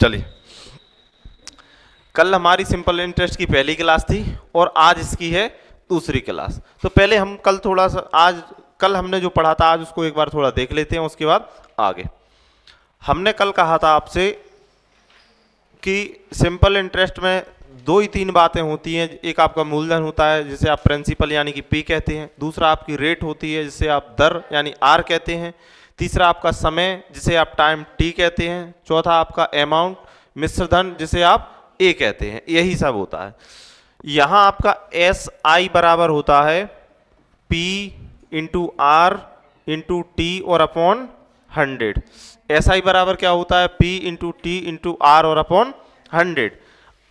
चलिए, कल हमारी सिंपल इंटरेस्ट की पहली क्लास थी और आज इसकी है दूसरी क्लास। तो पहले हम कल थोड़ा सा कल हमने जो पढ़ा था आज उसको एक बार थोड़ा देख लेते हैं, उसके बाद आगे। हमने कल कहा था आपसे कि सिंपल इंटरेस्ट में दो ही तीन बातें होती हैं। एक आपका मूलधन होता है जिसे आप प्रिंसिपल यानी कि पी कहते हैं, दूसरा आपकी रेट होती है जिसे आप दर यानी आर कहते हैं, तीसरा आपका समय जिसे आप टाइम टी कहते हैं, चौथा आपका अमाउंट मिश्र धन जिसे आप ए कहते हैं। यही सब होता है। यहां आपका एस आई बराबर होता है P into R into T और अपॉन 100। एस आई बराबर क्या होता है P into T into R और अपॉन 100।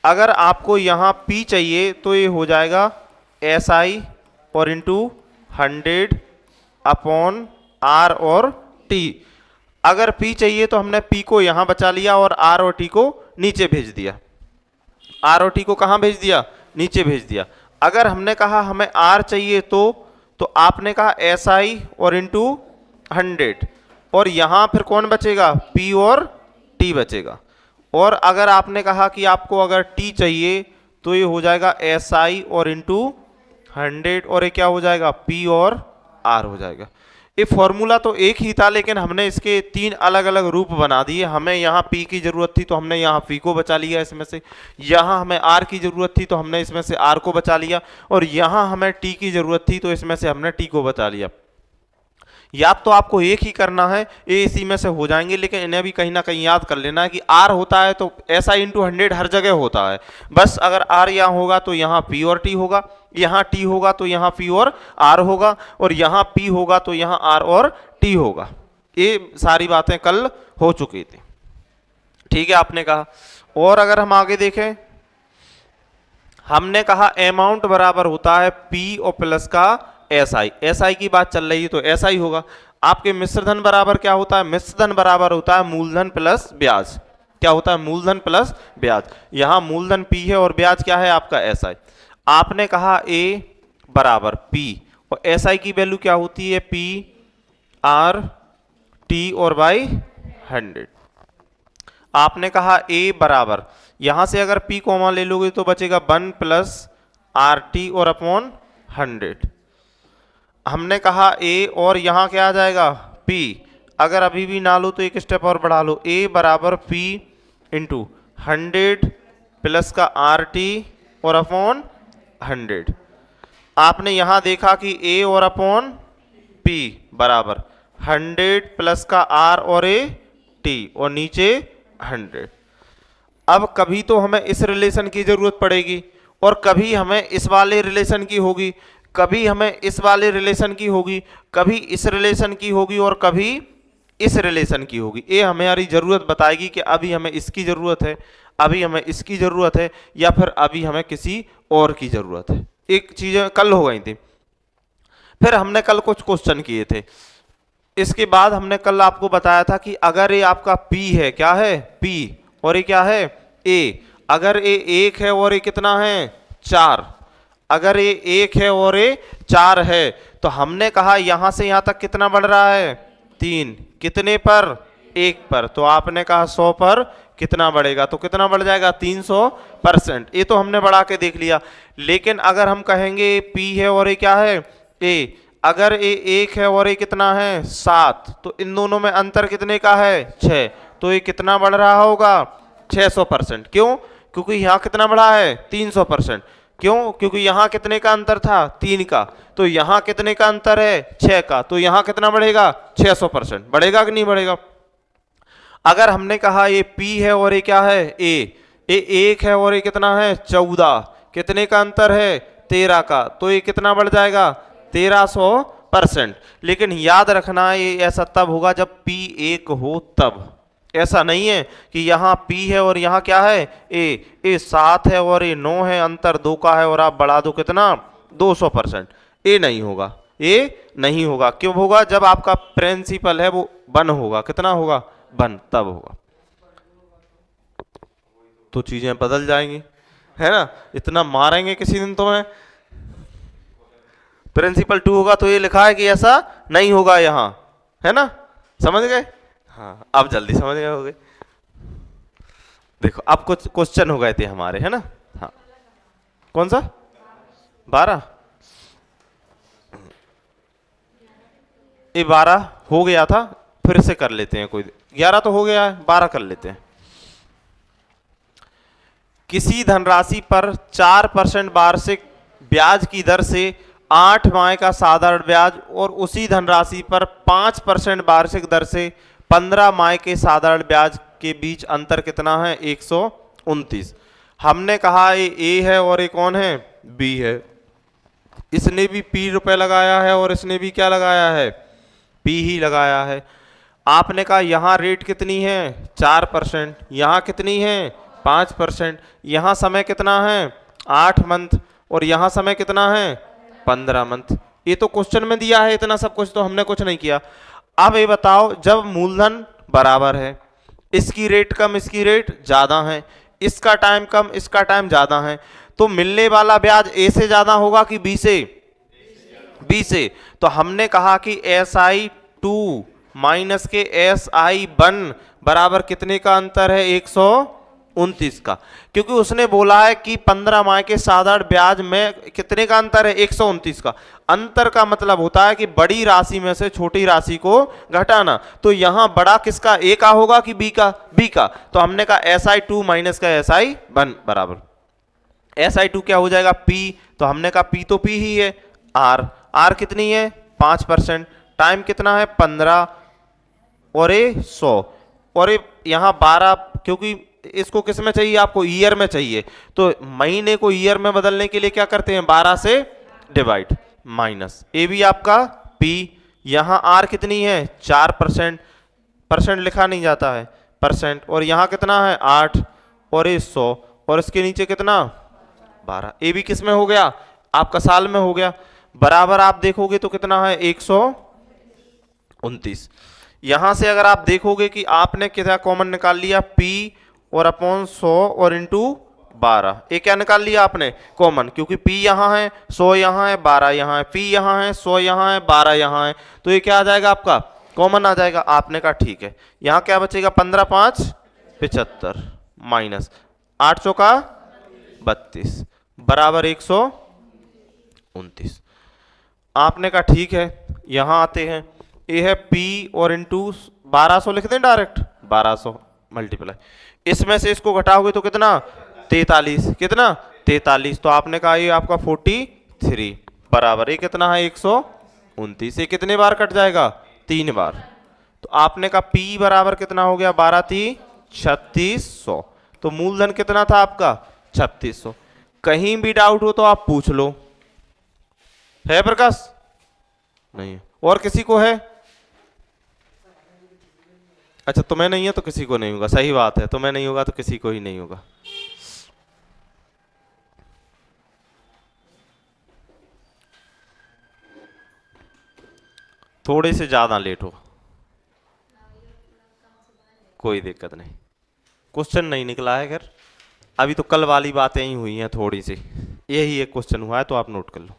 अगर आपको यहाँ P चाहिए तो ये हो जाएगा एस आई और इंटू 100 अपॉन आर और T। अगर P चाहिए तो हमने P को यहाँ बचा लिया और R और T को नीचे भेज दिया। R और T को कहाँ भेज दिया? नीचे भेज दिया। अगर हमने कहा हमें R चाहिए तो आपने कहा एस आई और इंटू 100 और यहाँ फिर कौन बचेगा? P और T बचेगा। और अगर आपने कहा कि आपको अगर T चाहिए तो ये हो जाएगा एस आई और इंटू 100 और ये क्या हो जाएगा? P और R हो जाएगा। ये फॉर्मूला तो एक ही था लेकिन हमने इसके तीन अलग अलग रूप बना दिए। हमें यहाँ P की जरूरत थी तो हमने यहाँ P को बचा लिया इसमें से, यहाँ हमें R की जरूरत थी तो हमने इसमें से R को बचा लिया, और यहाँ हमें T की जरूरत थी तो इसमें से हमने T को बचा लिया। याद तो आपको एक ही करना है, ये इसी में से हो जाएंगे, लेकिन इन्हें भी कहीं ना कहीं याद कर लेना है कि R होता है तो एस आई इंटू 100 हर जगह होता है। बस अगर R यहाँ होगा तो यहाँ P और T होगा, यहाँ T होगा तो यहाँ P और R होगा, और यहाँ P होगा तो यहाँ R और T होगा। ये सारी बातें कल हो चुकी थी, ठीक है, आपने कहा। और अगर हम आगे देखें, हमने कहा अमाउंट बराबर होता है P और प्लस का एस आई। एस आई की बात चल रही है तो एस आई होगा। आपके मिश्रधन बराबर क्या होता है? मिश्रधन बराबर होता है मूलधन प्लस ब्याज। क्या होता है? मूलधन प्लस ब्याज। यहां मूलधन P है और ब्याज क्या है? आपका एस आई। आपने कहा A बराबर P और एस आई की वैल्यू क्या होती है? P R T और बाई 100। आपने कहा A बराबर, यहां से अगर P कॉमा ले लोगे तो बचेगा 1 प्लस आर टी और अपॉन 100। हमने कहा A और यहाँ क्या आ जाएगा? P। अगर अभी भी ना लो तो एक स्टेप और बढ़ा लो, A बराबर P इंटू 100 प्लस का RT और अपॉन 100। आपने यहाँ देखा कि A और अपॉन P बराबर 100 प्लस का R और A T और नीचे 100। अब कभी तो हमें इस रिलेशन की जरूरत पड़ेगी और कभी हमें इस वाले रिलेशन की होगी, कभी हमें इस वाले रिलेशन की होगी, कभी इस रिलेशन की होगी और कभी इस रिलेशन की होगी। ये हमारी जरूरत बताएगी कि अभी हमें इसकी जरूरत है, अभी हमें इसकी जरूरत है, या फिर अभी हमें किसी और की जरूरत है। एक चीजें कल हो गई थी। फिर हमने कल कुछ क्वेश्चन किए थे। इसके बाद हमने कल आपको बताया था कि अगर ये आपका P है, क्या है? P, और ये क्या है? A। अगर ये 1 है और ये कितना है? 4। अगर ये 1 है और ये 4 है तो हमने कहा यहां से यहां तक कितना बढ़ रहा है? 3। कितने पर? 1 पर। तो आपने कहा 100 पर कितना बढ़ेगा? तो कितना बढ़ जाएगा? 300%। ये तो हमने बढ़ा के देख लिया। लेकिन अगर हम कहेंगे P है और ये क्या है? A। अगर ये 1 है और ये कितना है? 7, तो इन दोनों में अंतर कितने का है? 6। तो ये कितना बढ़ रहा होगा? 600%। क्यों? क्योंकि यहाँ कितना बढ़ा है? 300%। क्यों? क्योंकि यहाँ कितने का अंतर था? 3 का। तो यहाँ कितने का अंतर है? 6 का। तो यहाँ कितना बढ़ेगा? 600%। बढ़ेगा कि नहीं बढ़ेगा? अगर हमने कहा ये P है और ये क्या है? A। ये 1 है और ये कितना है? 14। कितने का अंतर है? 13 का। तो ये कितना बढ़ जाएगा? 1300%। लेकिन याद रखना ये ऐसा तब होगा जब P 1 हो तब। ऐसा नहीं है कि यहाँ P है और यहाँ क्या है? A 7 है और ये 9 है, अंतर 2 का है और आप बढ़ा दो कितना? 200%। ये नहीं होगा, ये नहीं होगा। क्यों होगा? जब आपका प्रिंसिपल है वो 1 होगा। कितना होगा? 1, तब होगा। तो चीजें बदल जाएंगी, है ना? इतना मारेंगे किसी दिन तो मैं। प्रिंसिपल 2 होगा तो ये लिखा है कि ऐसा नहीं होगा यहाँ, है ना? समझ गए? हाँ, अब जल्दी समझ गए होगे। देखो अब कुछ क्वेश्चन हो गए थे हमारे, है ना। हाँ, कौन सा? 12। ये 12 हो गया था, फिर से कर लेते हैं। कोई 11 तो हो गया है, 12 कर लेते हैं। किसी धनराशि पर 4% वार्षिक ब्याज की दर से 8 माह का साधारण ब्याज और उसी धनराशि पर 5% वार्षिक दर से 15 माह के साधारण ब्याज के बीच अंतर कितना है? 129। हमने कहा ये ए है और ये कौन है? बी है। इसने भी पी रुपए लगाया है और इसने भी क्या लगाया है? पी ही लगाया है। आपने कहा यहां रेट कितनी है? 4%। यहां कितनी है? 5%। यहां समय कितना है? 8 मंथ। और यहां समय कितना है? 15 मंथ। ये तो क्वेश्चन में दिया है इतना सब कुछ, तो हमने कुछ नहीं किया। अब ये बताओ, जब मूलधन बराबर है, इसकी रेट कम इसकी रेट ज्यादा है, इसका टाइम कम इसका टाइम ज्यादा है, तो मिलने वाला ब्याज ए से ज्यादा होगा कि बी से? बी से। तो हमने कहा कि एस आई टू माइनस के एस आई वन बराबर कितने का अंतर है? 129 का। क्योंकि उसने बोला है कि 15 माह के साधारण ब्याज में कितने का अंतर है? 129 का। अंतर का मतलब होता है कि बड़ी राशि में से छोटी राशि को घटाना। तो यहां बड़ा किसका? ए का होगा कि बी का? बी का। तो हमने कहा एस आई टू माइनस का एस आई वन बराबर एस आई टू क्या हो जाएगा? पी। तो हमने कहा पी तो पी ही है। आर, आर कितनी है? 5%। टाइम कितना है? 15। और ये 100। और ये यहां 12, क्योंकि इसको किस में चाहिए आपको? ईयर में चाहिए। तो महीने को ईयर में बदलने के लिए क्या करते हैं? 12 से डिवाइड, माइनस। ए भी आपका पी। यहां आर कितनी है? 4%। परसेंट लिखा नहीं जाता है, परसेंट। और यहां कितना है? 8। और ये 100। और इसके नीचे कितना? 12। ए भी किस में हो गया? आपका साल में हो गया। बराबर आप देखोगे तो कितना है? 129। यहां से अगर आप देखोगे कि आपने क्या कॉमन निकाल लिया? पी और अपॉन 100 और इंटू 12। ये क्या निकाल लिया आपने? कॉमन। क्योंकि पी यहां है, 100 यहां है, 12 यहां है। पी यहां है, 100 यहां है, 12 यहां है। तो ये क्या आ जाएगा आपका? कॉमन आ जाएगा। आपने कहा ठीक है। यहां क्या बचेगा? 15 5 75 माइनस 8 चौका 32 बराबर 129। आपने कहा ठीक है। यहां आते हैं, ये है पी और इंटू 1200 लिख दें डायरेक्ट, 1200 मल्टीप्लाई। इसमें से इसको घटाओगे तो कितना? 43। कितना? 43। तो आपने कहा ये आपका 43 बराबर ये कितना है? 129। ये कितने बार कट जाएगा? 3 बार। तो आपने कहा पी बराबर कितना हो गया? 12 3 3600। तो मूलधन कितना था आपका? 3600। कहीं भी डाउट हो तो आप पूछ लो। है प्रकाश? नहीं है। और किसी को है? अच्छा, तुम्हें नहीं है तो किसी को नहीं होगा। सही बात है, तुम्हें नहीं होगा तो किसी को ही नहीं होगा। थोड़े से ज्यादा लेट हो, कोई दिक्कत नहीं। क्वेश्चन नहीं निकला है खैर, अभी तो कल वाली बातें ही हुई हैं थोड़ी सी। यही एक क्वेश्चन हुआ है, तो आप नोट कर लो।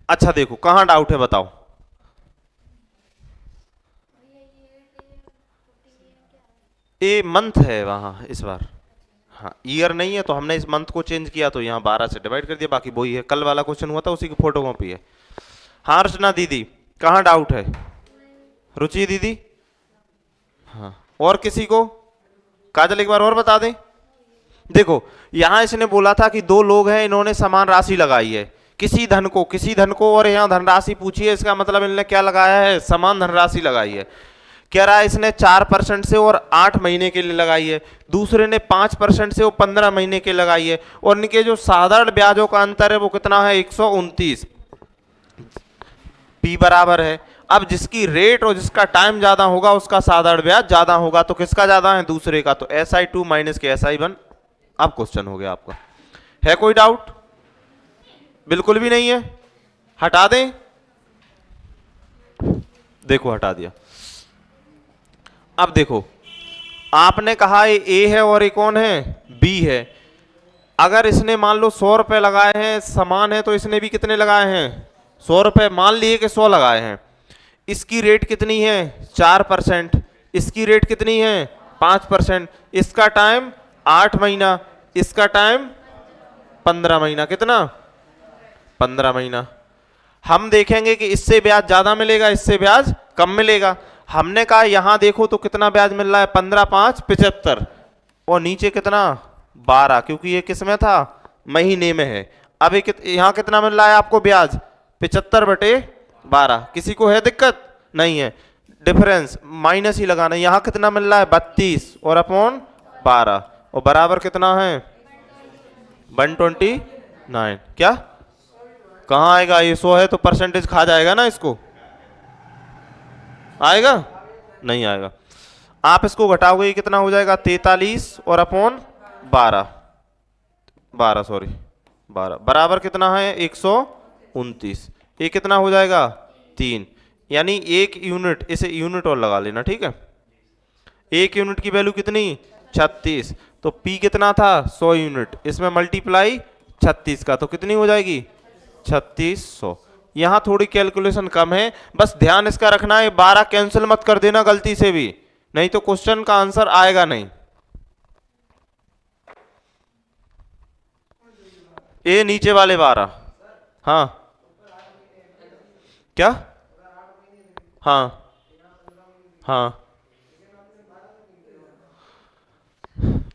अच्छा देखो कहाँ डाउट है बताओ। ए मंथ है वहां इस बार। हाँ ईयर नहीं है तो हमने इस मंथ को चेंज किया तो यहाँ 12 से डिवाइड कर दिया, बाकी वही है, कल वाला क्वेश्चन हुआ था उसी की फोटो कॉपी है। हाँ अर्चना दीदी कहाँ डाउट है? रुचि दीदी, हाँ और किसी को? काजल एक बार और बता दें। देखो यहां इसने बोला था कि दो लोग हैं, इन्होंने समान राशि लगाई है, किसी धन को और यहाँ धनराशि पूछी है, इसका मतलब इन्होंने क्या लगाया है? समान धनराशि लगाई है। कह रहा है इसने 4% से और 8 महीने के लिए लगाई है, दूसरे ने 5% से और 15 महीने के लगाई है, और इनके जो साधारण ब्याजों का अंतर है वो कितना है? 129। पी बराबर है, अब जिसकी रेट और जिसका टाइम ज्यादा होगा उसका साधारण ब्याज ज्यादा होगा, तो किसका ज्यादा है? दूसरे का, तो SI2 माइनस के SI1। अब क्वेश्चन हो गया आपका। है कोई डाउट? बिल्कुल भी नहीं है, हटा दें। देखो हटा दिया। अब देखो आपने कहा ये ए है और ये कौन है? बी है। अगर इसने मान लो 100 रुपए लगाए हैं, समान है, तो इसने भी कितने लगाए हैं? 100 रुपए। मान लिए कि 100 लगाए हैं। इसकी रेट कितनी है? 4%। इसकी रेट कितनी है? 5%। इसका टाइम 8 महीना, इसका टाइम 15 महीना। कितना? 15 महीना। हम देखेंगे कि इससे ब्याज ज्यादा मिलेगा, इससे ब्याज कम मिलेगा। हमने कहा यहां देखो तो कितना ब्याज मिल रहा है? 15 5 75, और नीचे कितना? 12, क्योंकि ये किस में था? महीने में है। अब यहां कितना मिल रहा है आपको ब्याज? 75/12। किसी को है दिक्कत? नहीं है। डिफरेंस माइनस ही लगाना। यहां कितना मिल रहा है? 32 और अपॉन 12, और बराबर कितना है? 129। क्या कहां आएगा? ये 100 है तो परसेंटेज खा जाएगा ना इसको, आएगा? नहीं आएगा। आप इसको घटाओगे कितना हो जाएगा? 43 और अपॉन 12, 12 सॉरी 12, बराबर कितना है? 129। ये कितना हो जाएगा? 3। यानी 1 यूनिट, इसे यूनिट और लगा लेना, ठीक है। 1 यूनिट की वैल्यू कितनी? 36। तो P कितना था? 100 यूनिट। इसमें मल्टीप्लाई 36 का, तो कितनी हो जाएगी? 3600। यहां थोड़ी कैलकुलेशन कम है, बस ध्यान इसका रखना है 12 कैंसिल मत कर देना गलती से भी, नहीं तो क्वेश्चन का आंसर आएगा नहीं। ये नीचे वाले 12। हाँ क्या? हाँ हाँ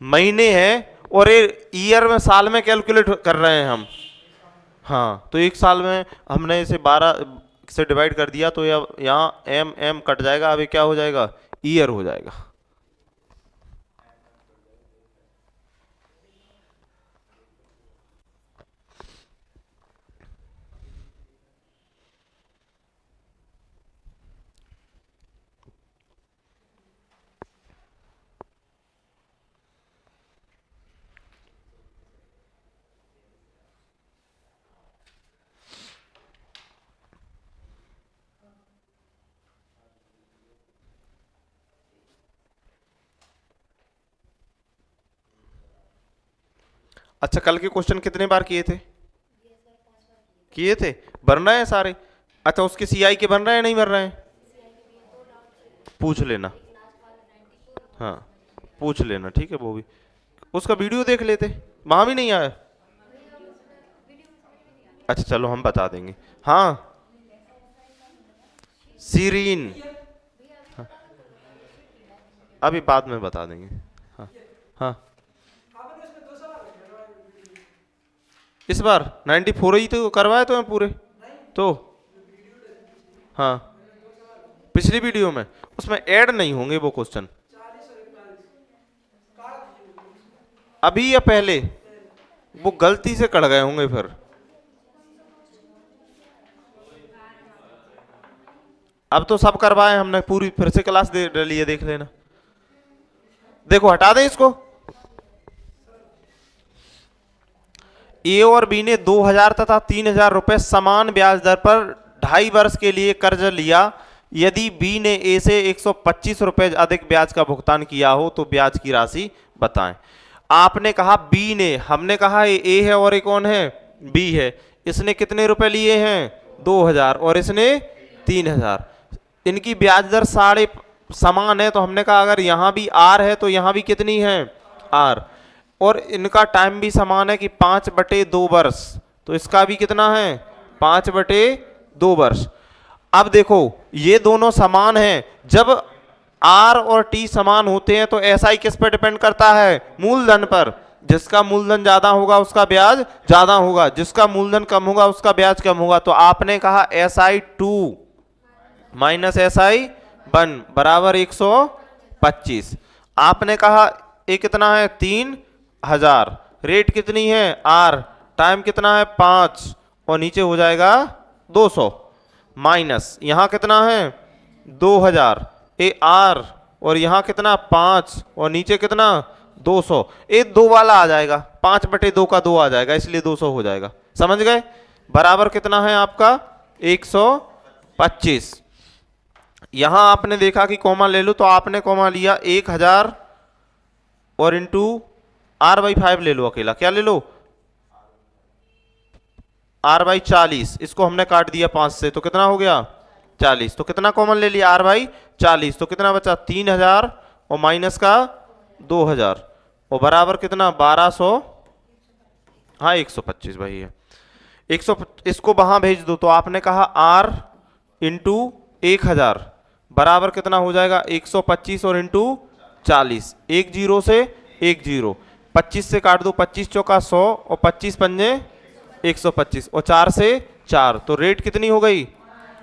महीने हैं, और ये ईयर में, साल में कैलकुलेट कर रहे हैं हम। हाँ तो एक साल में हमने इसे 12 से डिवाइड कर दिया, तो यहाँ एम एम कट जाएगा, अभी क्या हो जाएगा? ईयर हो जाएगा। अच्छा कल के क्वेश्चन कितने बार किए थे? किए थे। बन रहे हैं सारे? अच्छा उसके सीआई के बन रहे हैं नहीं बन रहे हैं? पूछ लेना। हाँ पूछ लेना, ठीक है। वो भी उसका वीडियो देख लेते, वहां भी नहीं आया। अच्छा चलो हम बता देंगे। हाँ सीरीन, हाँ, अभी बाद में बता देंगे। हाँ हाँ इस बार 94 ही तो करवाए तो हैं पूरे तो। हाँ पिछली वीडियो में, उसमें ऐड नहीं होंगे वो क्वेश्चन। अभी या पहले? वो गलती से कट गए होंगे फिर। अब तो सब करवाए हमने पूरी, फिर से क्लास दे डली है, देख लेना। देखो हटा दें इसको। ए और बी ने 2000 तथा 3000 रुपए समान ब्याज दर पर 2.5 वर्ष के लिए कर्ज लिया। यदि बी ने ए से 125 रुपए अधिक ब्याज का भुगतान किया हो तो ब्याज की राशि बताएं। आपने कहा बी ने, हमने कहा ए है और ये कौन है? बी है। इसने कितने रुपए लिए हैं? 2000 और इसने 3000। इनकी ब्याज दर साढ़े समान है, तो हमने कहा अगर यहां भी आर है तो यहां भी कितनी है, आर। और इनका टाइम भी समान है कि 5/2 वर्ष, तो इसका भी कितना है, 5/2 वर्ष। अब देखो ये दोनों समान हैं, जब आर और टी समान होते हैं तो एसआई किस पर डिपेंड करता है, मूलधन पर। जिसका मूलधन ज्यादा होगा उसका ब्याज ज्यादा होगा, जिसका मूलधन कम होगा उसका ब्याज कम होगा। तो आपने कहा SI2 माइनस SI1 बराबर 125। आपने कहा ये कितना है, 3000, रेट कितनी है, आर, टाइम कितना है, 5, और नीचे हो जाएगा 200, माइनस यहां कितना है 2000 ए आर, और यहां कितना 5, और नीचे कितना 200। ये 2 वाला आ जाएगा, 5/2 का 2 आ जाएगा, इसलिए 200 हो जाएगा। समझ गए, बराबर कितना है आपका 125। यहां आपने देखा कि कॉमा ले लो, तो आपने कॉमा लिया 1000 और इंटू R/5 ले लो अकेला, क्या ले लो, R/40। इसको हमने काट दिया 5 से, तो कितना हो गया 40। तो कितना कॉमन ले लिया, R/40, तो कितना बचा 3000 और माइनस का 2000, और बराबर कितना 1200, हाँ 125 भाई है 100। इसको वहां भेज दो, तो आपने कहा R इंटू 1000 बराबर कितना हो जाएगा 125 और इंटू 40, 1 0 से 1 0, 25 से काट दो, 25 चौका 100 और 25 पंजे 125, और 4 से 4, तो रेट कितनी हो गई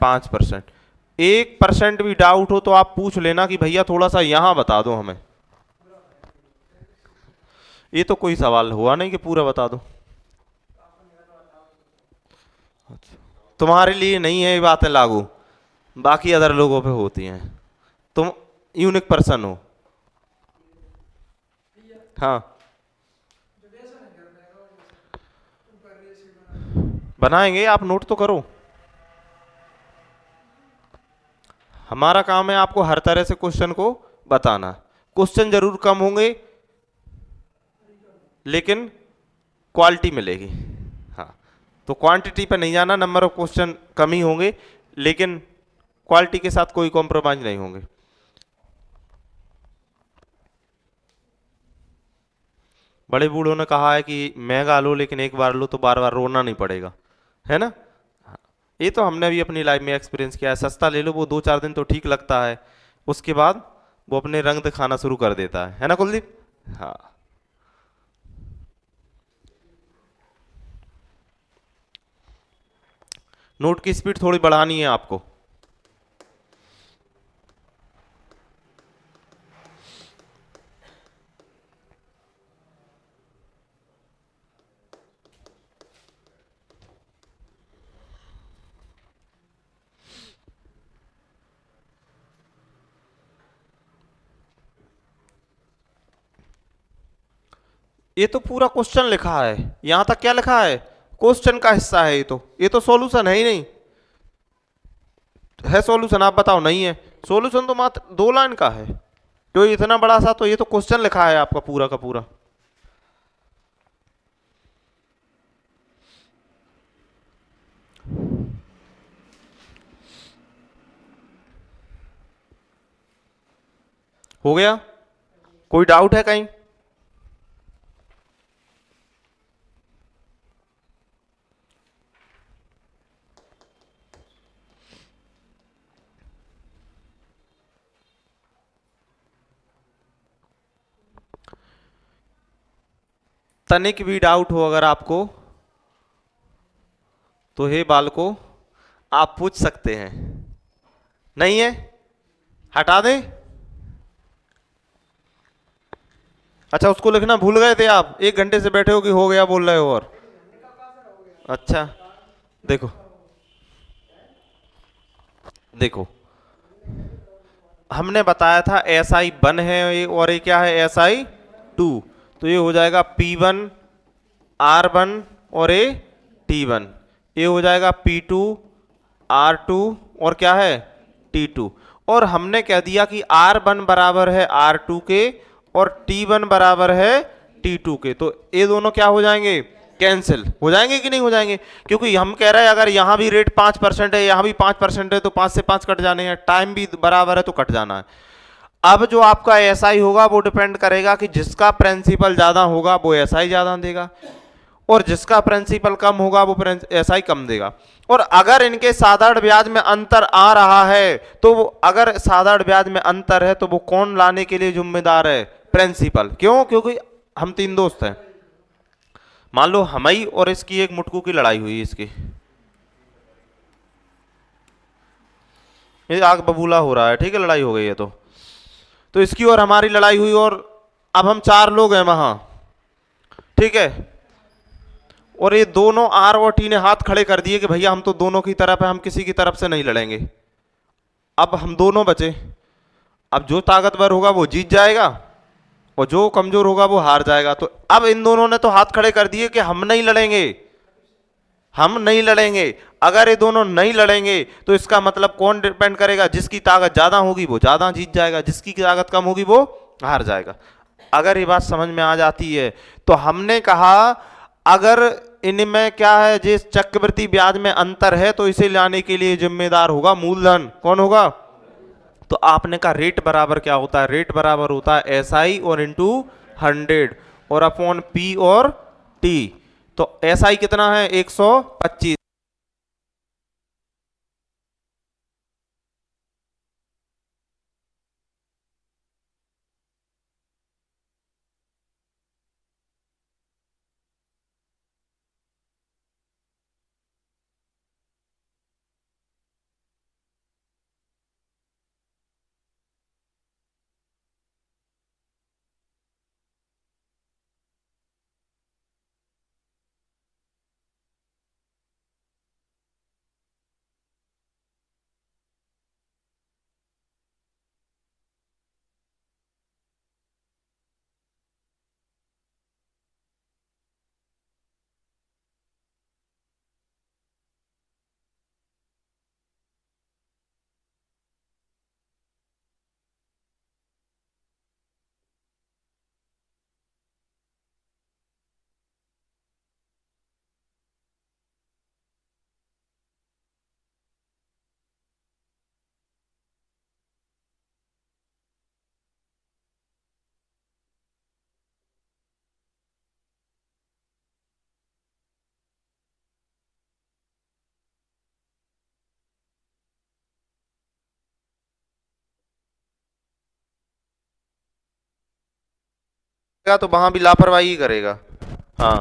5%। 1% भी डाउट हो तो आप पूछ लेना कि भैया थोड़ा सा यहां बता दो हमें। ये तो कोई सवाल हुआ नहीं कि पूरा बता दो, तुम्हारे लिए नहीं है ये बातें लागू, बाकी अदर लोगों पे होती हैं, तुम यूनिक पर्सन हो। हाँ बनाएंगे, आप नोट तो करो। हमारा काम है आपको हर तरह से क्वेश्चन को बताना। क्वेश्चन जरूर कम होंगे लेकिन क्वालिटी मिलेगी। हाँ तो क्वांटिटी पे नहीं जाना, नंबर ऑफ क्वेश्चन कम ही होंगे लेकिन क्वालिटी के साथ कोई कॉम्प्रोमाइज नहीं होंगे। बड़े बूढ़ों ने कहा है कि महंगा लो लेकिन एक बार लो तो बार बार रोना नहीं पड़ेगा, है ना। हाँ, ये तो हमने भी अपनी लाइफ में एक्सपीरियंस किया है। सस्ता ले लो, वो 2-4 दिन तो ठीक लगता है, उसके बाद वो अपने रंग दिखाना शुरू कर देता है ना कुलदीप। हाँ नोट की स्पीड थोड़ी बढ़ानी है आपको। ये तो पूरा क्वेश्चन लिखा है, यहां तक क्या लिखा है, क्वेश्चन का हिस्सा है। ये तो सॉल्यूशन है ही नहीं, है सॉल्यूशन आप बताओ, नहीं है सॉल्यूशन तो मात्र 2 लाइन का है, तो इतना बड़ा सा, तो ये तो क्वेश्चन लिखा है आपका पूरा का पूरा। हो गया, कोई डाउट है कहीं। तनिक भी डाउट हो अगर आपको तो हे बालको आप पूछ सकते हैं, नहीं है हटा दें। अच्छा उसको लिखना भूल गए थे आप, 1 घंटे से बैठे हो कि हो गया बोल रहे हो। और अच्छा देखो देखो हमने बताया था SI1 है ये, और ये क्या है SI2, तो ये हो जाएगा P1 R1 और ये T1, ये हो जाएगा P2 R2 और क्या है T2। और हमने कह दिया कि R1 बराबर है R2 के और T1 बराबर है T2 के, तो ये दोनों क्या हो जाएंगे कैंसिल हो जाएंगे कि नहीं हो जाएंगे? क्योंकि हम कह रहे हैं अगर यहाँ भी रेट 5% है, यहाँ भी 5% है, तो 5 से 5 कट जाने हैं, टाइम भी बराबर है तो कट जाना है। अब जो आपका एसआई होगा वो डिपेंड करेगा कि जिसका प्रिंसिपल ज्यादा होगा वो एसआई ज्यादा देगा, और जिसका प्रिंसिपल कम होगा वो एसआई कम देगा। और अगर इनके साधारण ब्याज में अंतर आ रहा है तो अगर साधारण ब्याज में अंतर है तो वो कौन लाने के लिए जिम्मेदार है? प्रिंसिपल। क्यों? क्योंकि हम तीन दोस्त हैं, मान लो हमारी और इसकी एक मुटकू की लड़ाई हुई, इसकी ये आग बबूला हो रहा है, ठीक है, लड़ाई हो गई है तो इसकी और हमारी लड़ाई हुई, और अब हम चार लोग हैं वहां, ठीक है, और ये दोनों आर और टी ने हाथ खड़े कर दिए कि भैया हम तो दोनों की तरफ है, हम किसी की तरफ से नहीं लड़ेंगे। अब हम दोनों बचे, अब जो ताकतवर होगा वो जीत जाएगा और जो कमजोर होगा वो हार जाएगा। तो अब इन दोनों ने तो हाथ खड़े कर दिए कि हम नहीं लड़ेंगे, हम नहीं लड़ेंगे। अगर ये दोनों नहीं लड़ेंगे तो इसका मतलब कौन डिपेंड करेगा? जिसकी ताकत ज्यादा होगी वो ज्यादा जीत जाएगा, जिसकी ताकत कम होगी वो हार जाएगा। अगर ये बात समझ में आ जाती है तो हमने कहा अगर इनमें क्या है, जिस चक्रवृद्धि ब्याज में अंतर है तो इसे लाने के लिए जिम्मेदार होगा मूलधन। कौन होगा? तो आपने कहा रेट बराबर क्या होता है? रेट बराबर होता है एस आई और इंटू 100 और अपॉन पी और टी। तो एस आई कितना है? 125। तो वहां भी लापरवाही करेगा। हाँ,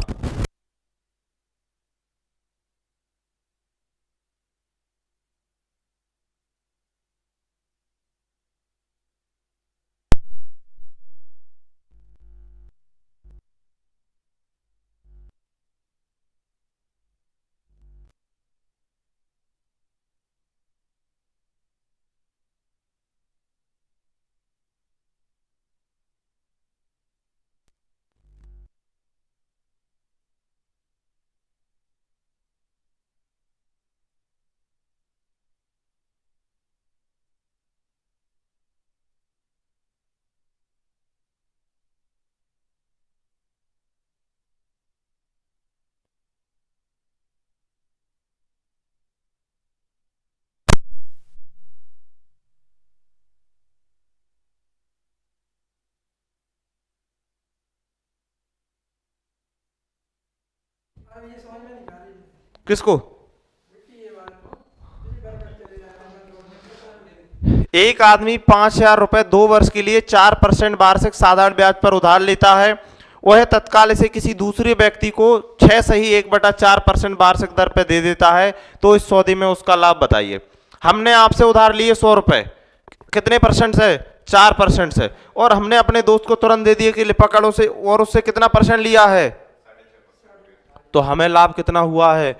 किसको? एक आदमी 5,000 रुपए 2 वर्ष के लिए 4% वार्षिक साधारण ब्याज पर उधार लेता है, वह तत्काल इसे किसी दूसरे व्यक्ति को 6 सही 1/4% वार्षिक दर पर दे देता है, तो इस सौदे में उसका लाभ बताइए। हमने आपसे उधार लिए 100 रुपए, कितने परसेंट से? 4% से, और हमने अपने दोस्त को तुरंत दे दिए कि ले पकड़ो से, और उससे कितना परसेंट लिया है? तो हमें लाभ कितना हुआ है?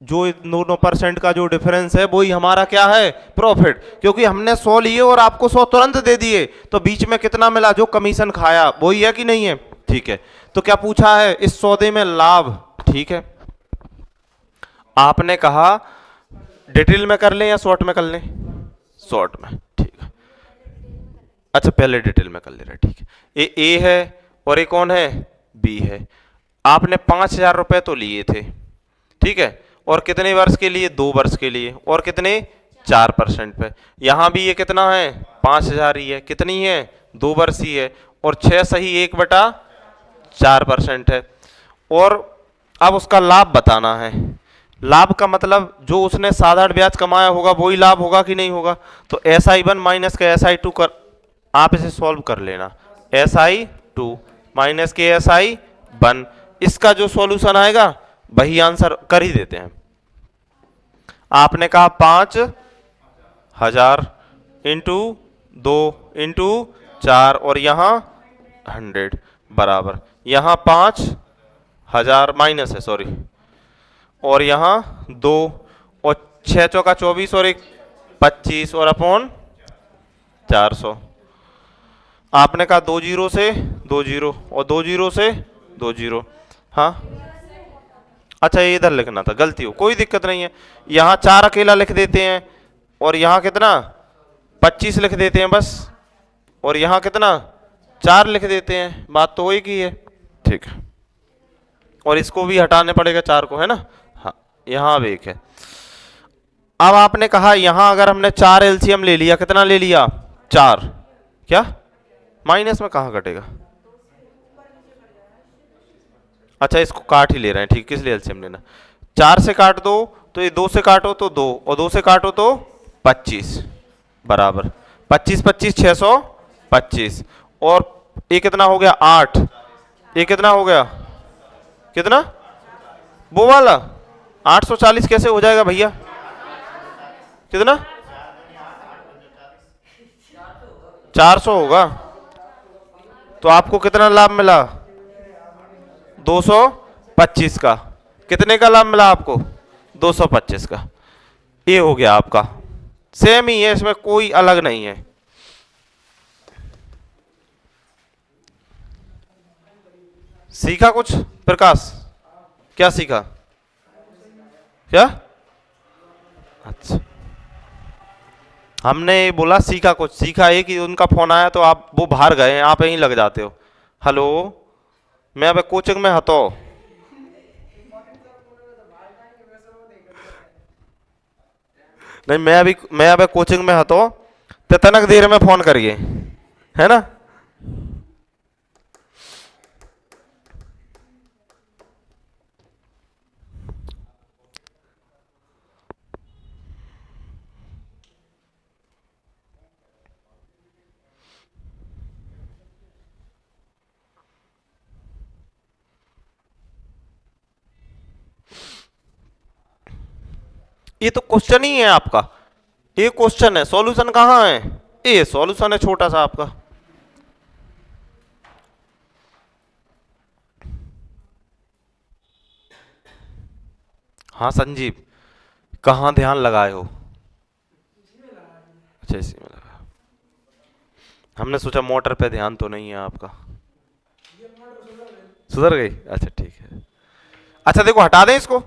जो दोनों परसेंट का जो डिफरेंस है वही हमारा क्या है? प्रॉफिट। क्योंकि हमने 100 लिए और आपको 100 तुरंत दे दिए, तो बीच में कितना मिला? जो कमीशन खाया वही है कि नहीं है? ठीक है, तो क्या पूछा है? इस सौदे में लाभ। ठीक है, आपने कहा डिटेल में कर लें या शॉर्ट में कर लें? शॉर्ट में, ठीक है। अच्छा, पहले डिटेल में कर ले रहे, ठीक है। ए है और ए कौन है? बी है। आपने 5,000 रुपए तो लिए थे, ठीक है, और कितने वर्ष के लिए? 2 वर्ष के लिए, और कितने? 4% पे। यहां भी ये कितना है? 5,000 ही है। कितनी है? 2 वर्ष ही है, और 6 सही 1/4% है। और अब उसका लाभ बताना है। लाभ का मतलब जो उसने साधारण ब्याज कमाया होगा वही लाभ होगा कि नहीं होगा? तो SI1 माइनस के SI2 कर, आप इसे सॉल्व कर लेना। SI2 माइनस के SI1, इसका जो सॉल्यूशन आएगा वही आंसर कर ही देते हैं। आपने कहा 5,000 इंटू 2 इंटू 4 और यहाँ 100 बराबर, यहाँ 5,000 माइनस है, सॉरी, और यहाँ 2 और 6 चौका 24 और 1 25 और अपॉन 400। आपने कहा 2 जीरो से 2 जीरो और 2 जीरो से 2 जीरो। हाँ अच्छा, ये इधर लिखना था, गलती हो, कोई दिक्कत नहीं है। यहाँ 4 अकेला लिख देते हैं, और यहाँ कितना? 25 लिख देते हैं बस, और यहाँ कितना? 4 लिख देते हैं, बात तो एक ही है, ठीक है। और इसको भी हटाने पड़ेगा 4 को, है ना? हाँ, यहाँ अब 1 है। अब आपने कहा यहाँ अगर हमने 4 LCM ले लिया, कितना ले लिया? 4, क्या माइनस में कहाँ कटेगा? अच्छा, इसको काट ही ले रहे हैं, ठीक, किस लिए एलसीएम लेना? 4 से काट दो तो ये 2 से काटो तो 2, और 2 से काटो तो 25 बराबर 25 25 625, और ये कितना हो गया? 8। ये कितना हो गया? कितना? वो वाला 840 कैसे हो जाएगा भैया? कितना? 400 होगा। तो आपको कितना लाभ मिला? 225 का। कितने का लाभ मिला आपको? 225 का। ये हो गया आपका, सेम ही है, इसमें कोई अलग नहीं है। सीखा कुछ प्रकाश? क्या सीखा? क्या? अच्छा, हमने बोला सीखा कुछ, सीखा है कि उनका फोन आया तो आप वो बाहर गए हैं, आप यहीं लग जाते हो। हेलो, मैं अब कोचिंग में हतो। नहीं, मैं अभी कोचिंग में हतो, तो तनक देर में फोन करिए, है ना? ये तो क्वेश्चन ही है आपका, ये क्वेश्चन है, सॉल्यूशन कहाँ है? ये सॉल्यूशन है छोटा सा आपका। हाँ संजीव, कहाँ ध्यान लगाए हो? अच्छा, इसी में लगा। हमने सोचा मोटर पे ध्यान तो नहीं है आपका। सुधर गई? अच्छा ठीक है। अच्छा देखो, हटा दें इसको।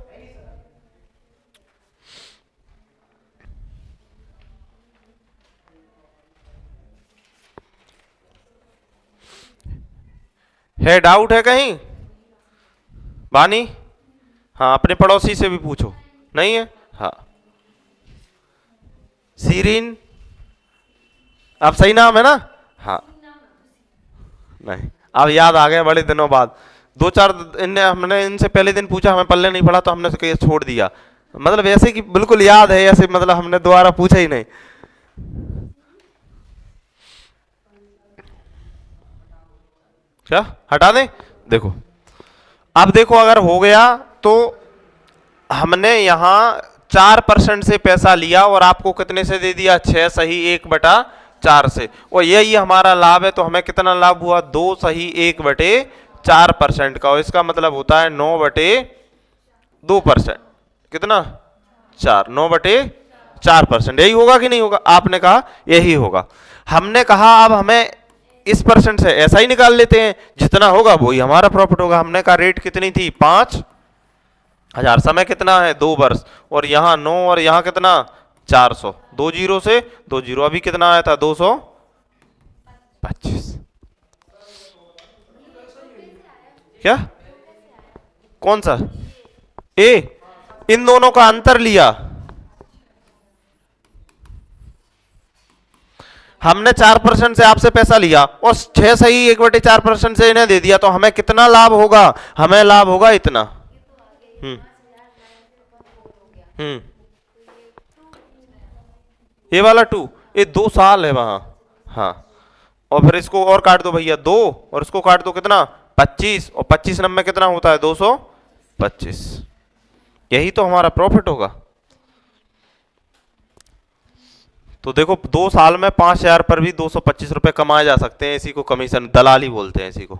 है डाउट है कहीं बानी? हाँ, अपने पड़ोसी से भी पूछो। नहीं है? हाँ, सीरीन, अब सही नाम है ना? हाँ, नहीं, अब याद आ गया बड़े दिनों बाद। 2-4 हमने इनसे पहले दिन पूछा, हमें पल्ले नहीं पड़ा तो हमने तो छोड़ दिया, मतलब ऐसे कि बिल्कुल याद है, ऐसे मतलब हमने दोबारा पूछा ही नहीं। क्या हटा दें? देखो, अब देखो, अगर हो गया तो हमने यहां 4% से पैसा लिया और आपको कितने से दे दिया? 6 सही 1/4 से, और यही हमारा लाभ है। तो हमें कितना लाभ हुआ? 2 सही 1/4% का, और इसका मतलब होता है 9/2%। कितना? 4, 9/4%। यही होगा कि नहीं होगा? आपने कहा यही होगा। हमने कहा अब हमें इस परसेंट से ऐसा ही निकाल लेते हैं, जितना होगा वही हमारा प्रॉफिट होगा। हमने कहा रेट कितनी थी? 5,000, समय कितना है? 2 वर्ष, और यहाँ 9 और यहाँ कितना? 400, 2 जीरो से 2 जीरो, अभी कितना आया था? 225। क्या कौन सा? ए, इन दोनों का अंतर लिया। हमने 4% से आपसे पैसा लिया और 6 सही 1/4% से इन्हें दे दिया, तो हमें कितना लाभ होगा? हमें लाभ होगा इतना। हम्म हम्म ये वाला 2, ये 2 साल है वहां। हाँ, और फिर इसको और काट दो भैया 2, और इसको काट दो कितना? 25, और 25 नंबर कितना होता है? 225। यही तो हमारा प्रॉफिट होगा। तो देखो 2 साल में 5,000 पर भी 225 रुपए कमाए जा सकते हैं। इसी को कमीशन दलाली बोलते हैं इसी को।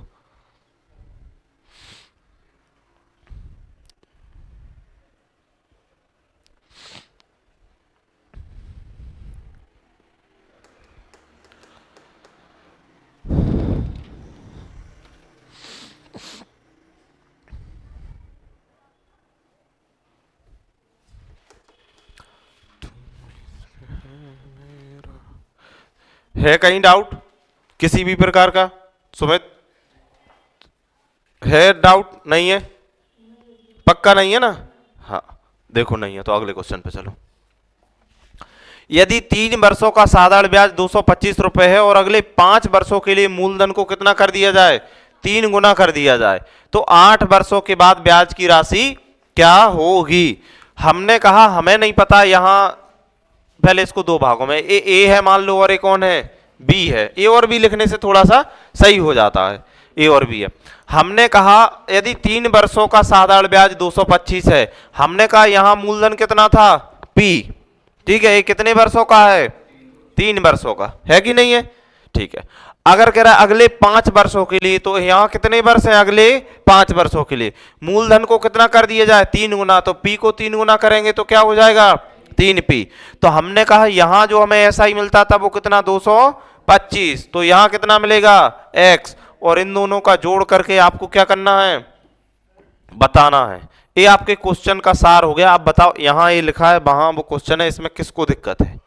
है कहीं डाउट किसी भी प्रकार का? सुमित, है डाउट? नहीं है? पक्का नहीं है ना? हाँ, देखो नहीं है तो अगले क्वेश्चन पे चलो। यदि 3 वर्षों का साधारण ब्याज 225 रुपए है और अगले 5 वर्षों के लिए मूलधन को कितना कर दिया जाए? 3 गुना कर दिया जाए, तो 8 वर्षों के बाद ब्याज की राशि क्या होगी? हमने कहा हमें नहीं पता। यहां पहले इसको 2 भागों में, ए है मान लो और एक कौन है? बी है। ए और बी लिखने से थोड़ा सा सही हो जाता है। ए और बी है। हमने कहा यदि 3 वर्षों का साधारण ब्याज 225 है, हमने कहा यहां मूलधन कितना था? पी। ठीक है, ये कितने वर्षों का है? 3 वर्षों का है कि नहीं है? ठीक है। अगर कह रहा है अगले 5 वर्षों के लिए, तो यहां कितने वर्ष हैं? अगले 5 वर्षों के लिए मूलधन को कितना कर दिया जाए? 3 गुना। तो पी को 3 गुना करेंगे तो क्या हो जाएगा? 3p। तो हमने कहा यहां जो हमें ऐसा ही मिलता था वो कितना? 225। तो यहां कितना मिलेगा? x। और इन दोनों का जोड़ करके आपको क्या करना है? बताना है। ये आपके क्वेश्चन का सार हो गया। आप बताओ, यहां ये लिखा है, वहां वो क्वेश्चन है, इसमें किसको दिक्कत है?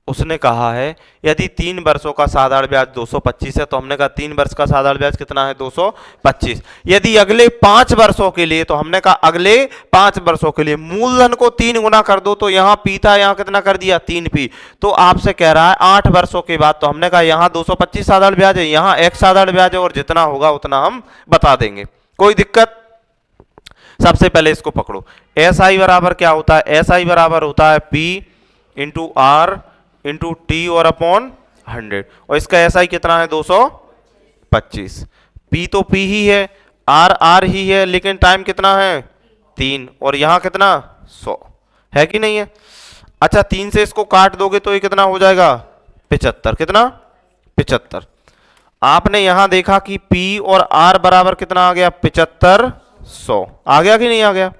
उसने कहा है यदि 3 वर्षों का साधारण ब्याज 225 है, तो हमने कहा 3 वर्ष का साधारण ब्याज कितना है? 225। यदि अगले 5 वर्षों के लिए, तो हमने कहा अगले 5 वर्षों के लिए मूलधन को 3 गुना कर दो, तो यहां पी था, यहां कितना कर दिया? 3p। तो आपसे कह रहा है 8 वर्षों के बाद, तो हमने कहा यहां 225 साधारण ब्याज है, यहां x साधारण ब्याज है, और जितना होगा उतना हम बता देंगे। कोई दिक्कत? सबसे पहले इसको पकड़ो। एस आई बराबर क्या होता है? एस आई बराबर होता है P into R into T और अपॉन 100। और इसका एस आई कितना है? 225। P तो P ही है, R ही है, लेकिन टाइम कितना है? 3। और यहां कितना? 100 है कि नहीं है? अच्छा, 3 से इसको काट दोगे तो ये कितना हो जाएगा? 75। कितना? 75। आपने यहां देखा कि P और R बराबर कितना आ गया? 75, 100 आ गया कि नहीं आ गया?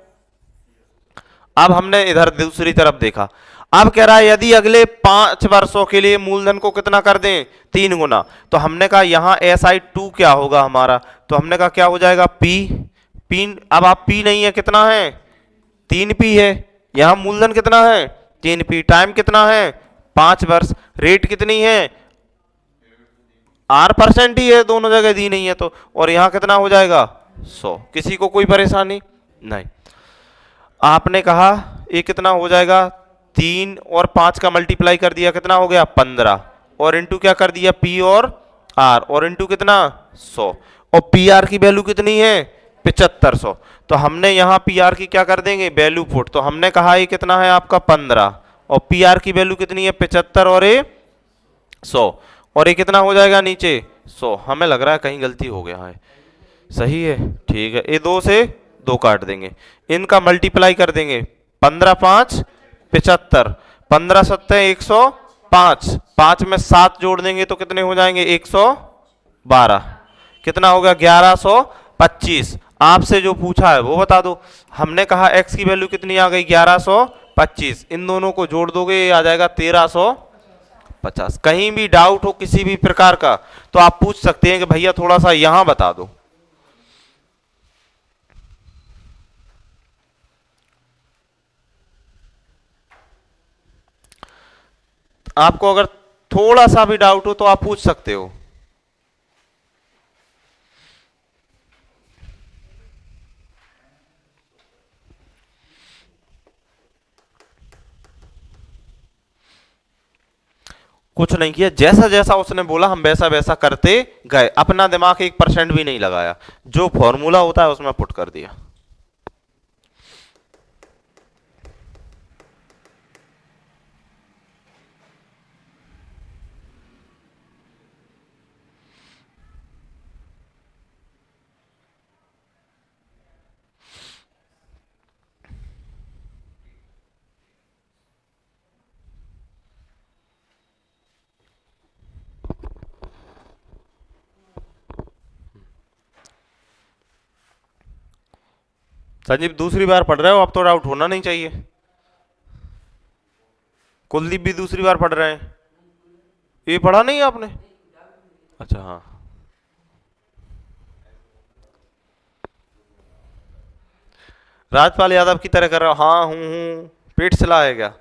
अब हमने इधर दूसरी तरफ देखा। अब कह रहा है यदि अगले 5 वर्षों के लिए मूलधन को कितना कर दें? 3 गुना। तो हमने कहा यहां SI2 क्या होगा हमारा? तो हमने कहा क्या हो जाएगा? P। अब आप P नहीं है, कितना है? 3p है। यहां मूलधन कितना है? 3p। टाइम कितना है? 5 वर्ष। रेट कितनी है? R% ही है, दोनों जगह दी नहीं है तो। और यहां कितना हो जाएगा? 100। किसी को कोई परेशानी नहीं? आपने कहा ये कितना हो जाएगा? 3 और 5 का मल्टीप्लाई कर दिया, कितना हो गया? 15। और इंटू क्या कर दिया? P और R, और इंटू कितना? 100। और PR की वैल्यू कितनी है? 7500। तो हमने यहां PR की क्या कर देंगे? Value put. तो हमने कहा ये कितना है आपका? 15। और PR की वैल्यू कितनी है? 75 और ये 100। और ये कितना हो जाएगा नीचे? 100। हमें लग रहा है कहीं गलती हो गया है। सही है, ठीक है। ये 2 से 2 काट देंगे, इनका मल्टीप्लाई कर देंगे। 15 5 75, 15 7 105, 5 में 7 जोड़ देंगे तो कितने हो जाएंगे? 112। कितना होगा? 1125। आपसे जो पूछा है वो बता दो। हमने कहा x की वैल्यू कितनी आ गई? 1125। इन दोनों को जोड़ दोगे ये आ जाएगा 1350। कहीं भी डाउट हो किसी भी प्रकार का तो आप पूछ सकते हैं कि भैया थोड़ा सा यहां बता दो। आपको अगर थोड़ा सा भी डाउट हो तो आप पूछ सकते हो। कुछ नहीं किया, जैसा जैसा उसने बोला हम वैसा वैसा करते गए, अपना दिमाग 1% भी नहीं लगाया, जो फॉर्मूला होता है उसमें पुट कर दिया। संजीव दूसरी बार पढ़ रहे हो, अब तो डाउट होना नहीं चाहिए। कुलदीप भी दूसरी बार पढ़ रहे हैं, ये पढ़ा नहीं है आपने? अच्छा हाँ। राजपाल यादव की तरह कर रहा हूँ, हाँ हूँ, पेट चला है क्या?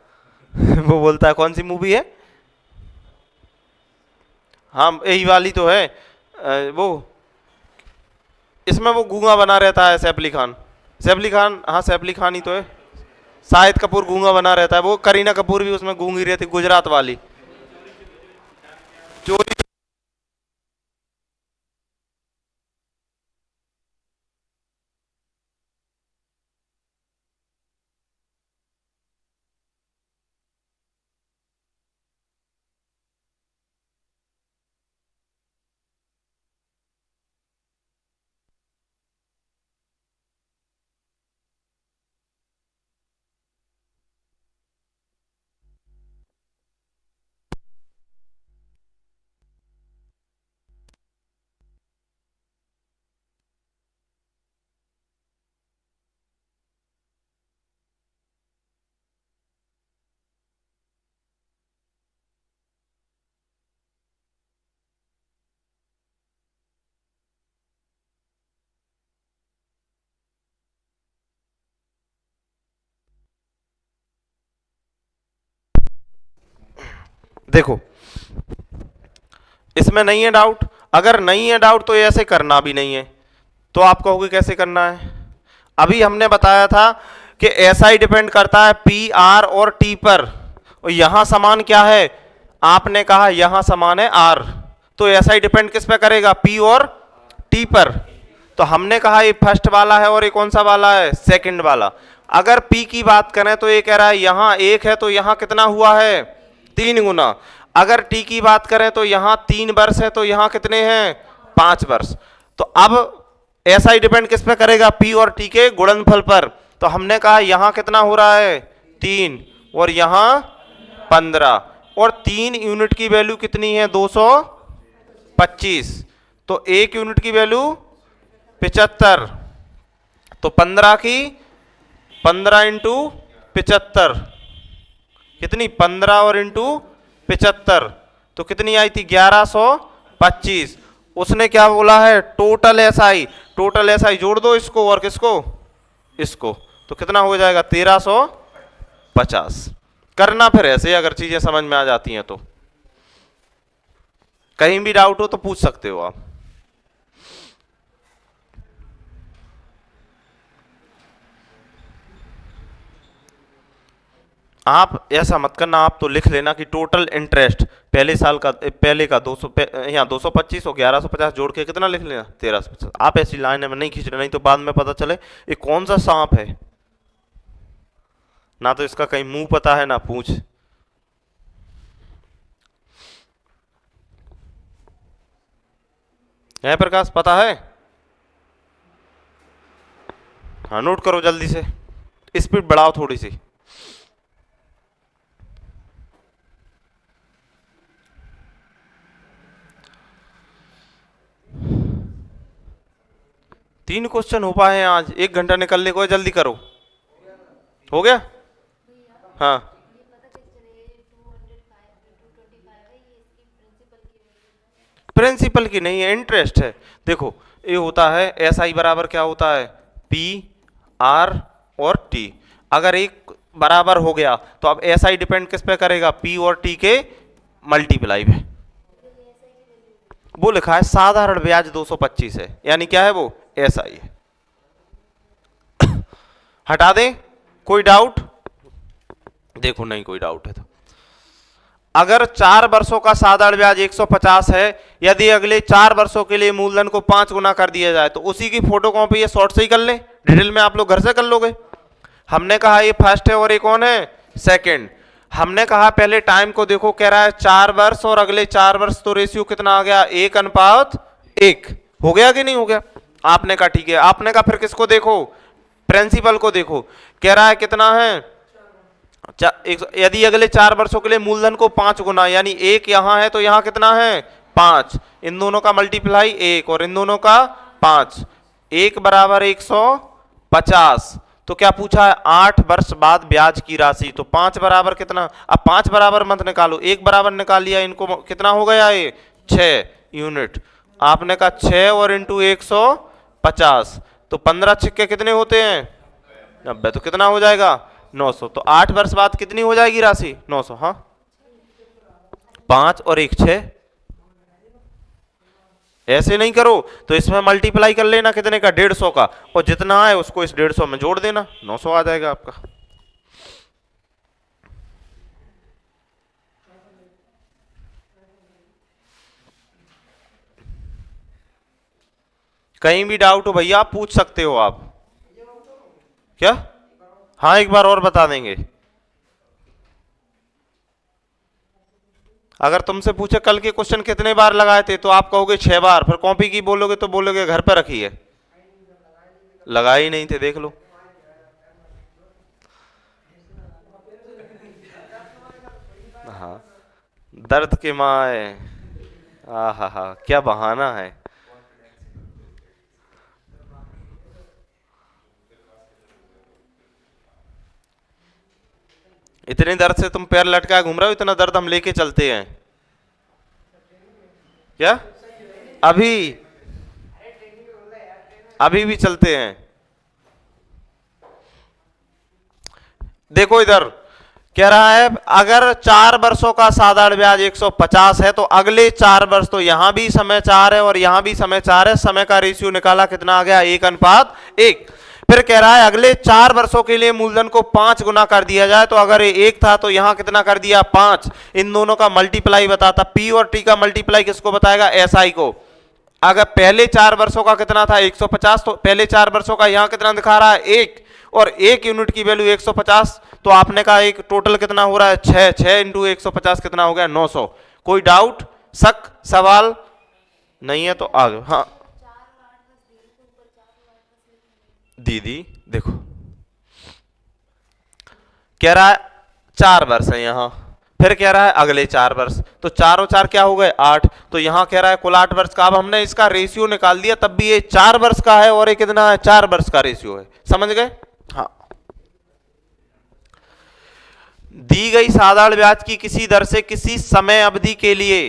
वो बोलता है कौन सी मूवी है? हाँ यही वाली तो है। वो इसमें वो गूंगा बना रहता है सैफ अली खान। सैफ अली खान, हाँ सैफ अली खान ही तो है। शाहिद कपूर गूंगा बना रहता है, वो करीना कपूर भी उसमें गूंगी रहती, गुजरात वाली। चोरी। देखो इसमें नहीं है डाउट, अगर नहीं है डाउट तो ये ऐसे करना भी नहीं है, तो आप कहोगे कैसे करना है? अभी हमने बताया था कि ऐसा ही डिपेंड करता है पी आर और टी पर, और यहां समान क्या है? आपने कहा यहां समान है आर, तो ऐसा ही डिपेंड किस पे करेगा? पी और टी पर। तो हमने कहा ये फर्स्ट वाला है और ये कौन सा वाला है? सेकंड वाला। अगर पी की बात करें तो ये कह रहा है यहां एक है, तो यहां कितना हुआ है? 3 गुना। अगर टी की बात करें तो यहां 3 वर्ष है, तो यहां कितने हैं? 5 वर्ष। तो अब ऐसा ही डिपेंड किस पे करेगा? पी और टी के गुणनफल पर। तो हमने कहा यहां कितना हो रहा है? 3, और यहां 15, और 3 यूनिट की वैल्यू कितनी है? 225। तो 1 यूनिट की वैल्यू 75। तो 15 की 15 इंटू 75 कितनी? 15 और इंटू 75, तो कितनी आई थी? 1125। उसने क्या बोला है? Total SI. टोटल एसआई जोड़ दो इसको और किसको? इसको, तो कितना हो जाएगा? 1350। करना फिर ऐसे, अगर चीजें समझ में आ जाती हैं तो। कहीं भी डाउट हो तो पूछ सकते हो आप। आप ऐसा मत करना, आप तो लिख लेना कि टोटल इंटरेस्ट पहले साल का, पहले का 200, यहाँ 225 और 1150 जोड़ के कितना लिख लेना? 1350। आप ऐसी लाइन में नहीं खींचना, नहीं तो बाद में पता चले ये कौन सा सांप है, ना तो इसका कहीं मुंह पता है ना पूछ। है प्रकाश, पता है? हाँ नोट करो जल्दी से, स्पीड बढ़ाओ थोड़ी सी। तीन क्वेश्चन हो पाए हैं आज, 1 घंटा निकलने को है, जल्दी करो। हो गया? हाँ प्रिंसिपल की नहीं है, इंटरेस्ट है। देखो ये होता है एस आई बराबर क्या होता है? पी आर और टी। अगर एक बराबर हो गया तो अब एस आई डिपेंड किस पे करेगा? पी और टी के मल्टीप्लाई पे। वो लिखा है साधारण ब्याज 225 है, यानी क्या है वो? एस आई है। हटा दें? कोई डाउट? देखो नहीं कोई डाउट है तो अगर 4 वर्षों का साधारण ब्याज 150 है, यदि अगले 4 वर्षों के लिए मूलधन को 5 गुना कर दिया जाए तो उसी की फोटोकॉपी ये शॉर्ट से ही कर ले, डिटेल में आप लोग घर से कर लोगे। हमने कहा ये फर्स्ट है और ये कौन है, सेकंड। हमने कहा पहले टाइम को देखो, कह रहा है 4 वर्ष और अगले 4 वर्ष, तो रेशियो कितना आ गया, 1:1 हो गया कि नहीं हो गया। आपने कहा ठीक है। आपने कहा फिर किसको देखो, प्रिंसिपल को देखो, कह रहा है कितना है, यदि अगले 4 वर्षों के लिए मूलधन को 5 गुना, यानी 1 यहां है तो यहां कितना है 5, इन दोनों का मल्टीप्लाई 1 और इन दोनों का 5, 1 बराबर 150। तो क्या पूछा है, 8 वर्ष बाद ब्याज की राशि। तो 5 बराबर कितना, अब 5 बराबर मत निकालो, 1 बराबर निकाल लिया, इनको कितना हो गया ये 6 यूनिट। आपने कहा 6 और इंटू 150, तो 15 छिक्के कितने होते हैं 90, तो कितना हो जाएगा 900। तो 8 वर्ष बाद कितनी हो जाएगी राशि 900। हाँ 5 और 1 6, ऐसे नहीं करो तो इसमें मल्टीप्लाई कर लेना कितने का, 150 का, और जितना है उसको इस 150 में जोड़ देना, 900 आ जाएगा आपका। कहीं भी डाउट हो भैया आप पूछ सकते हो आप। क्या, हाँ एक बार और बता देंगे। अगर तुमसे पूछे कल के क्वेश्चन कितने बार लगाए थे तो आप कहोगे 6 बार, फिर कॉपी की बोलोगे तो बोलोगे घर पर रखी है, लगाए ही नहीं थे, देख लो। हाँ दर्द के माए, हा क्या बहाना है। इतने दर्द से तुम पैर लटकाए घूम रहे हो, इतना दर्द हम लेके चलते हैं क्या, अभी भी चलते हैं। देखो इधर कह रहा है अगर 4 वर्षों का साधारण ब्याज 150 है तो अगले 4 वर्ष, तो यहां भी समय 4 है और यहां भी समय 4 है, समय का रेशियो निकाला कितना आ गया 1:1। फिर कह रहा है अगले 4 वर्षों के लिए मूलधन को 5 गुना कर दिया जाए, तो अगर ये 1 था तो यहां कितना कर दिया 5, इन दोनों का मल्टीप्लाई बताता, पी और टी का मल्टीप्लाई किसको बताएगा, एसआई को। अगर पहले 4 वर्षों का कितना था 150, तो पहले 4 वर्षों का यहां कितना दिखा रहा है 1, और 1 यूनिट की वैल्यू 150, तो आपने कहा एक टोटल कितना हो रहा है 6 इंटू 150 कितना हो गया 900। कोई डाउट, शक, सवाल नहीं है तो आगे। हाँ दीदी देखो कह रहा है 4 वर्ष है यहां, फिर कह रहा है अगले 4 वर्ष, तो 4 और 4 क्या हो गए 8, तो यहां कह रहा है कुल 8 वर्ष का। अब हमने इसका रेशियो निकाल दिया, तब भी ये 4 वर्ष का है और ये कितना है 4 वर्ष का रेशियो है, समझ गए। हाँ दी गई साधारण ब्याज की किसी दर से किसी समय अवधि के लिए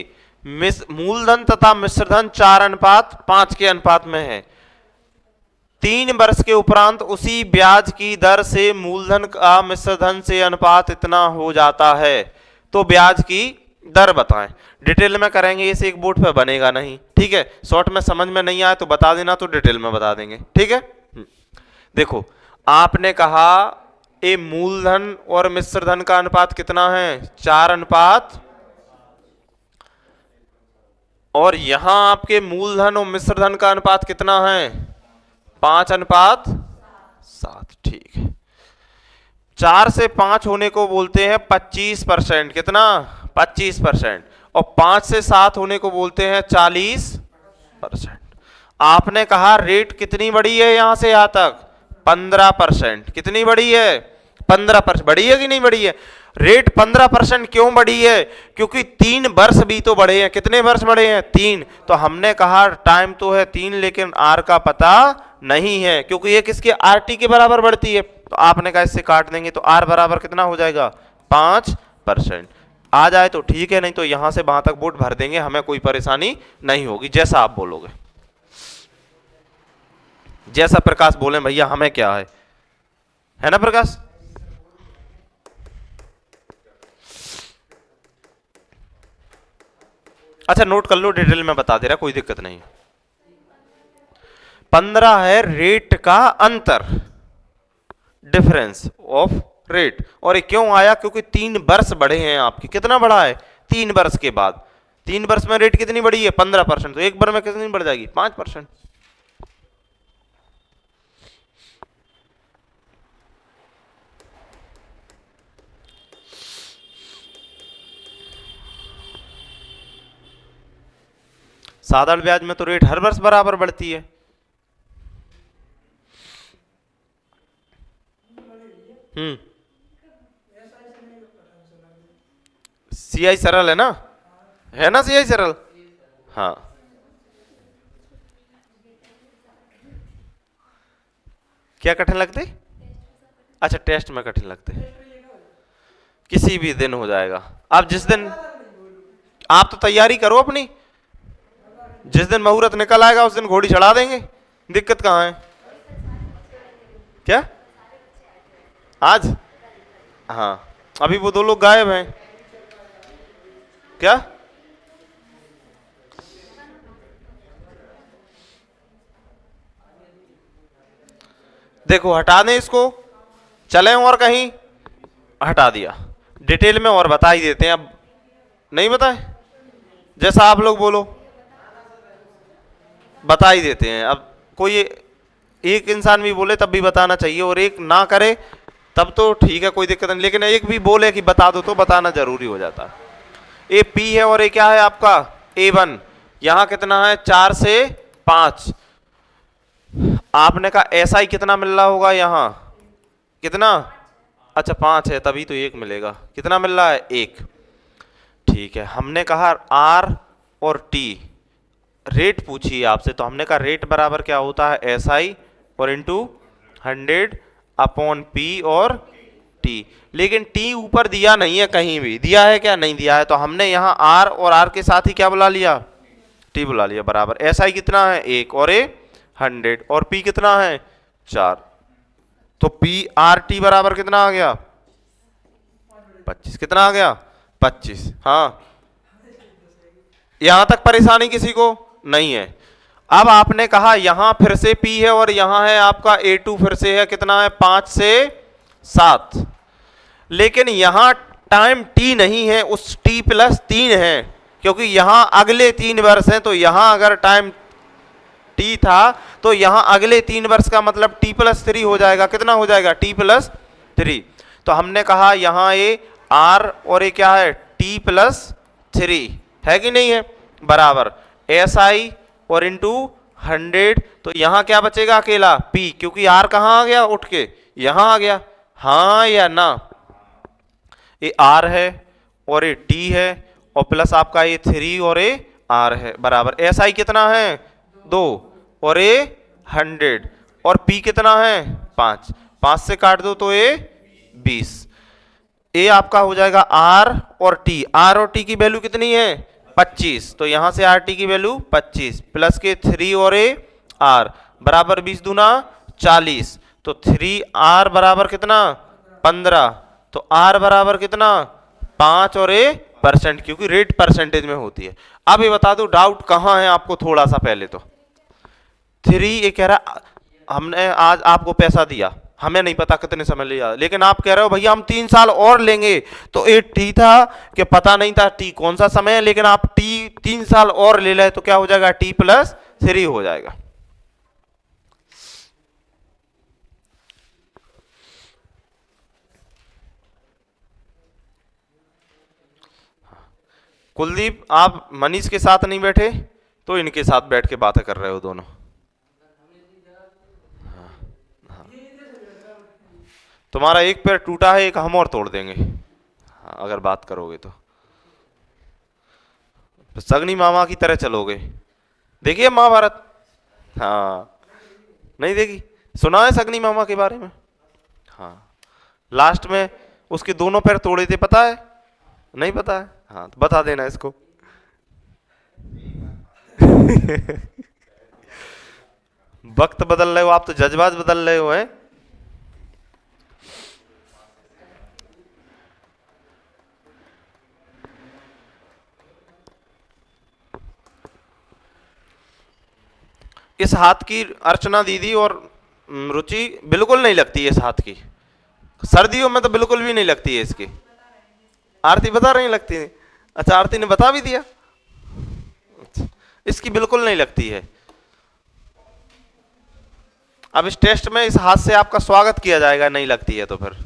मूलधन तथा मिश्रधन 4:5 के अनुपात में है, 3 वर्ष के उपरांत उसी ब्याज की दर से मूलधन का मिश्रधन से अनुपात इतना हो जाता है, तो ब्याज की दर बताएं। डिटेल में करेंगे, इसे एक बोर्ड पे बनेगा नहीं, ठीक है। शॉर्ट में समझ में नहीं आए तो बता देना, तो डिटेल में बता देंगे, ठीक है। देखो आपने कहा ये मूलधन और मिश्रधन का अनुपात कितना है 4:, और यहां आपके मूलधन और मिश्रधन का अनुपात कितना है 5:7, ठीक है। 4 से 5 होने को बोलते हैं 25%, कितना 25%, और 5 से 7 होने को बोलते हैं 40%। आपने कहा रेट कितनी बड़ी है यहां से यहां तक 15%, कितनी बड़ी है 15%, बड़ी है कि नहीं बड़ी है। रेट 15% क्यों बढ़ी है, क्योंकि 3 वर्ष भी तो बढ़े हैं, कितने वर्ष बढ़े हैं 3, तो हमने कहा टाइम तो है 3 लेकिन आर का पता नहीं है, क्योंकि ये किसके आरटी के बराबर बढ़ती है, तो आपने कहा इससे काट देंगे, तो आर बराबर कितना हो जाएगा 5%। आ जाए तो ठीक है, नहीं तो यहां से वहां तक वोट भर देंगे, हमें कोई परेशानी नहीं होगी, जैसा आप बोलोगे, जैसा प्रकाश बोले भैया हमें क्या है ना प्रकाश। अच्छा नोट कर लो, डिटेल में बता दे रहा, कोई दिक्कत नहीं। 15 है रेट का अंतर, डिफरेंस ऑफ रेट, और ये क्यों आया, क्योंकि 3 वर्ष बढ़े हैं आपके, कितना बढ़ा है 3 वर्ष के बाद। 3 वर्ष में रेट कितनी बढ़ी है? 15%। तो 1 वर्ष में कितनी बढ़ जाएगी? 5%। साधारण ब्याज में तो रेट हर वर्ष बराबर बढ़ती है। सीआई सरल है ना सीआई सरल। हाँ, क्या कठिन लगते? अच्छा, टेस्ट में कठिन लगते। किसी भी दिन हो जाएगा। आप जिस दिन, आप तो तैयारी करो अपनी, जिस दिन मुहूर्त निकल आएगा उस दिन घोड़ी चढ़ा देंगे। दिक्कत कहाँ है? क्या आज? हाँ, अभी वो 2 लोग गायब हैं। क्या? देखो, हटा दें इसको, चलें और कहीं? हटा दिया। डिटेल में और बता ही देते हैं। अब नहीं बताए, जैसा आप लोग बोलो बता ही देते हैं। अब कोई एक इंसान भी बोले तब भी बताना चाहिए, और एक ना करे तब तो ठीक है, कोई दिक्कत नहीं, लेकिन एक भी बोले कि बता दो तो बताना जरूरी हो जाता है। ए पी है और ए क्या है आपका? A1। यहां कितना है? 4 से 5। आपने कहा SI कितना मिल रहा होगा? यहां कितना? अच्छा, 5 है, तभी तो 1 मिलेगा। कितना मिल रहा है? 1। ठीक है, हमने कहा R और T रेट पूछी है आपसे, तो हमने कहा रेट बराबर क्या होता है? SI और इंटू 100 अपॉन P और T। लेकिन T ऊपर दिया नहीं है कहीं भी, दिया है क्या? नहीं दिया है। तो हमने यहाँ R और R के साथ ही क्या बुला लिया? T बुला लिया। बराबर SI कितना है? 1 और A 100 और P कितना है? 4। तो PRT बराबर कितना आ गया? 25। कितना आ गया? 25। हाँ, यहां तक परेशानी किसी को नहीं है। अब आपने कहा यहां फिर से P है और यहां है आपका A2 फिर से है, कितना है? 5 से 7। लेकिन यहां टाइम T नहीं है, उस T प्लस 3 है, क्योंकि यहां अगले 3 वर्ष हैं। तो यहां अगर टाइम T था तो यहां अगले 3 वर्ष का मतलब T प्लस 3 हो जाएगा। कितना हो जाएगा? T plus 3। तो हमने कहा यहां ये R और ये क्या है? T प्लस 3 है कि नहीं है? बराबर SI और इंटू 100। तो यहां क्या बचेगा? अकेला P, क्योंकि R कहां आ गया? उठ के यहां आ गया। हाँ या ना? ये R है और ये T है और प्लस आपका ये 3 और ये R है। बराबर SI कितना है? 2 और ये 100 और P कितना है? 5। 5 से काट दो तो ये 20। ये आपका हो जाएगा R और T। R और T की वैल्यू कितनी है? 25। तो यहां से RT की वैल्यू 25 प्लस के 3 और A R बराबर 20 दूना 40। तो 3R बराबर कितना? 15। तो R बराबर कितना? 5 और A %, क्योंकि रेट परसेंटेज में होती है। अब ये बता दो डाउट कहां है आपको? थोड़ा सा पहले तो 3 ये कह रहा हमने आज आपको पैसा दिया, हमें नहीं पता कितने समय लिया, लेकिन आप कह रहे हो भैया हम 3 साल और लेंगे। तो ये T था कि पता नहीं था T कौन सा समय है, लेकिन आप T 3 साल और ले ले तो क्या हो जाएगा? T प्लस 3 हो जाएगा। कुलदीप, आप मनीष के साथ नहीं बैठे तो इनके साथ बैठ के बातें कर रहे हो दोनों। तुम्हारा एक पैर टूटा है, एक हम और तोड़ देंगे अगर बात करोगे तो सगनी मामा की तरह चलोगे। देखिए महाभारत? हाँ, नहीं देखी? सुना है सगनी मामा के बारे में? हाँ, लास्ट में उसके दोनों पैर तोड़े थे, पता है? नहीं पता है? हाँ, तो बता देना इसको। वक्त बदल रहे हो आप, तो जज्बात बदल रहे हो हैं। इस हाथ की अर्चना दीदी और रुचि बिल्कुल नहीं लगती है इस हाथ की। सर्दियों में तो बिल्कुल भी नहीं लगती है इसकी। आरती बता रही लगती है? अच्छा आरती ने बता भी दिया। अच्छा, इसकी बिल्कुल नहीं लगती है। अब इस टेस्ट में इस हाथ से आपका स्वागत किया जाएगा, नहीं लगती है तो फिर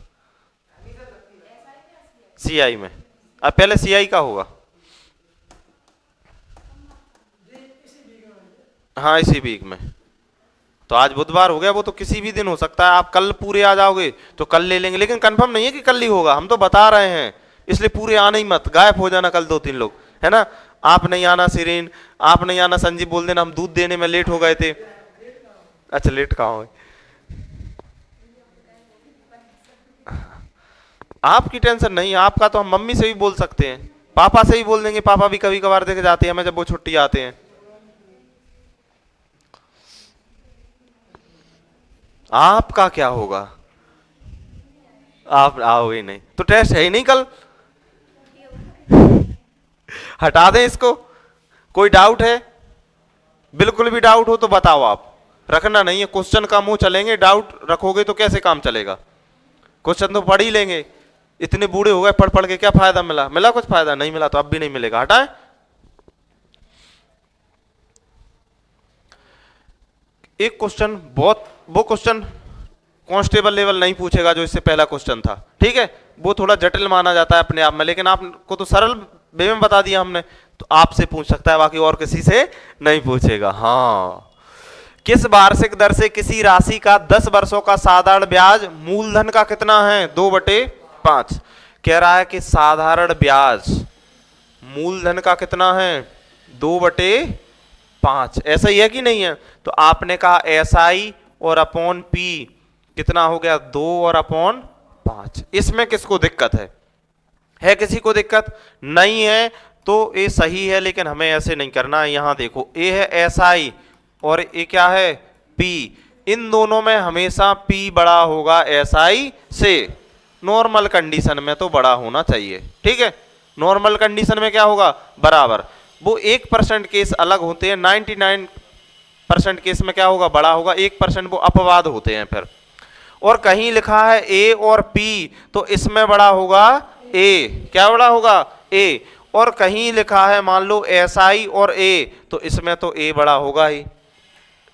सीआई में। अब पहले सीआई का होगा। हाँ इसी वीक में। तो आज बुधवार हो गया, वो तो किसी भी दिन हो सकता है, आप कल पूरे आ जाओगे तो कल ले लेंगे, लेकिन कंफर्म नहीं है कि कल ही होगा, हम तो बता रहे हैं। इसलिए पूरे आना ही मत, गायब हो जाना कल दो तीन लोग, है ना। आप नहीं आना सीरीन, आप नहीं आना संजीव, बोल देना हम दूध देने में लेट हो गए थे। अच्छा लेट कहाँ हो, आपकी टेंशन नहीं, आपका तो हम मम्मी से भी बोल सकते हैं, पापा से भी बोल देंगे, पापा भी कभी कभार देके जाते हैं हमें जब वो छुट्टी आते हैं। आपका क्या होगा, आप आओगे नहीं तो टेस्ट है ही नहीं कल, हटा दें इसको। कोई डाउट है, बिल्कुल भी डाउट हो तो बताओ आप, रखना नहीं है, क्वेश्चन का मुंह चलेंगे, डाउट रखोगे तो कैसे काम चलेगा। क्वेश्चन तो पढ़ ही लेंगे, इतने बूढ़े हो गए पढ़ पढ़ के, क्या फायदा मिला, मिला कुछ फायदा नहीं मिला तो अब भी नहीं मिलेगा, हटाएं। एक क्वेश्चन बहुत, वो क्वेश्चन कांस्टेबल लेवल नहीं पूछेगा जो इससे पहला क्वेश्चन था, ठीक है, वो थोड़ा जटिल माना जाता है अपने आप में, लेकिन आपको तो सरल वे में बता दिया हमने, तो आपसे पूछ सकता है, बाकी और किसी से नहीं पूछेगा। हाँ, किस वार्षिक दर से किसी राशि का 10 वर्षों का साधारण ब्याज मूलधन का कितना है, 2/5। कह रहा है कि साधारण ब्याज मूलधन का कितना है, 2/5, ऐसा ही है कि नहीं है। तो आपने कहा SI और अपॉन P कितना हो गया, 2/5। इसमें किसको दिक्कत है किसी को दिक्कत नहीं है, तो ये सही है, लेकिन हमें ऐसे नहीं करना है। यहां देखो, ये है SI और ये क्या है P, इन दोनों में हमेशा P बड़ा होगा SI से, नॉर्मल कंडीशन में तो बड़ा होना चाहिए, ठीक है। नॉर्मल कंडीशन में क्या होगा, बराबर। वो 1% केस अलग होते हैं, 99% केस में क्या होगा, बड़ा होगा, 1% वो अपवाद होते हैं फिर। और कहीं लिखा है ए और पी, तो इसमें बड़ा होगा ए, क्या बड़ा होगा, ए। और कहीं लिखा है मान लो SI और ए, तो इसमें तो ए बड़ा होगा ही,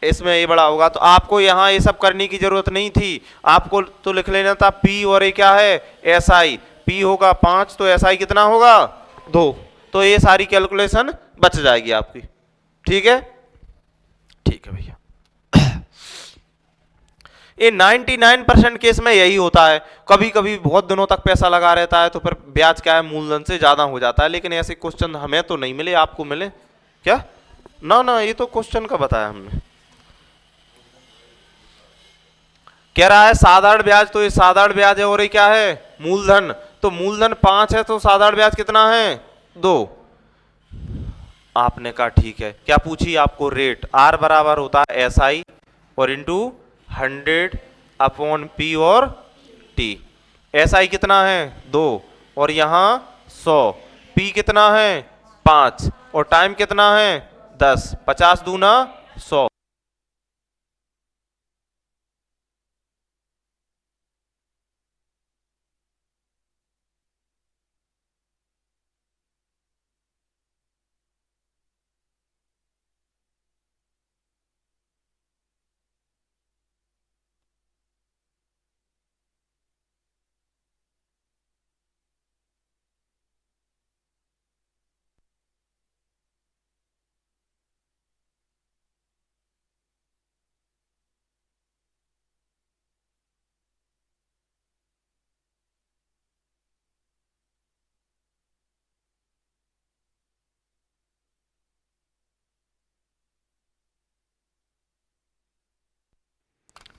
इसमें ए बड़ा होगा। तो आपको यहां ये सब करने की जरूरत नहीं थी, आपको तो लिख लेना था पी और ए क्या है, SI। पी होगा 5 तो SI कितना होगा, 2। तो ये सारी कैलकुलेशन बच जाएगी आपकी, ठीक है। ठीक है भैया, ये 99% केस में यही होता है, कभी कभी बहुत दिनों तक पैसा लगा रहता है तो फिर ब्याज क्या है, मूलधन से ज्यादा हो जाता है, लेकिन ऐसे क्वेश्चन हमें तो नहीं मिले, आपको मिले क्या। ना ना, ये तो क्वेश्चन का बताया हमने। कह रहा है साधारण ब्याज, तो ये साधारण ब्याज है और ये क्या है, मूलधन। तो मूलधन 5 है तो साधारण ब्याज कितना है, 2। आपने कहा ठीक है, क्या पूछी आपको, रेट आर बराबर होता है SI और इंटू 100/P और T। SI कितना है, 2, और यहां 100। P कितना है, 5, और टाइम कितना है, 10, 50 दूना 100।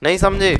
नहीं समझे।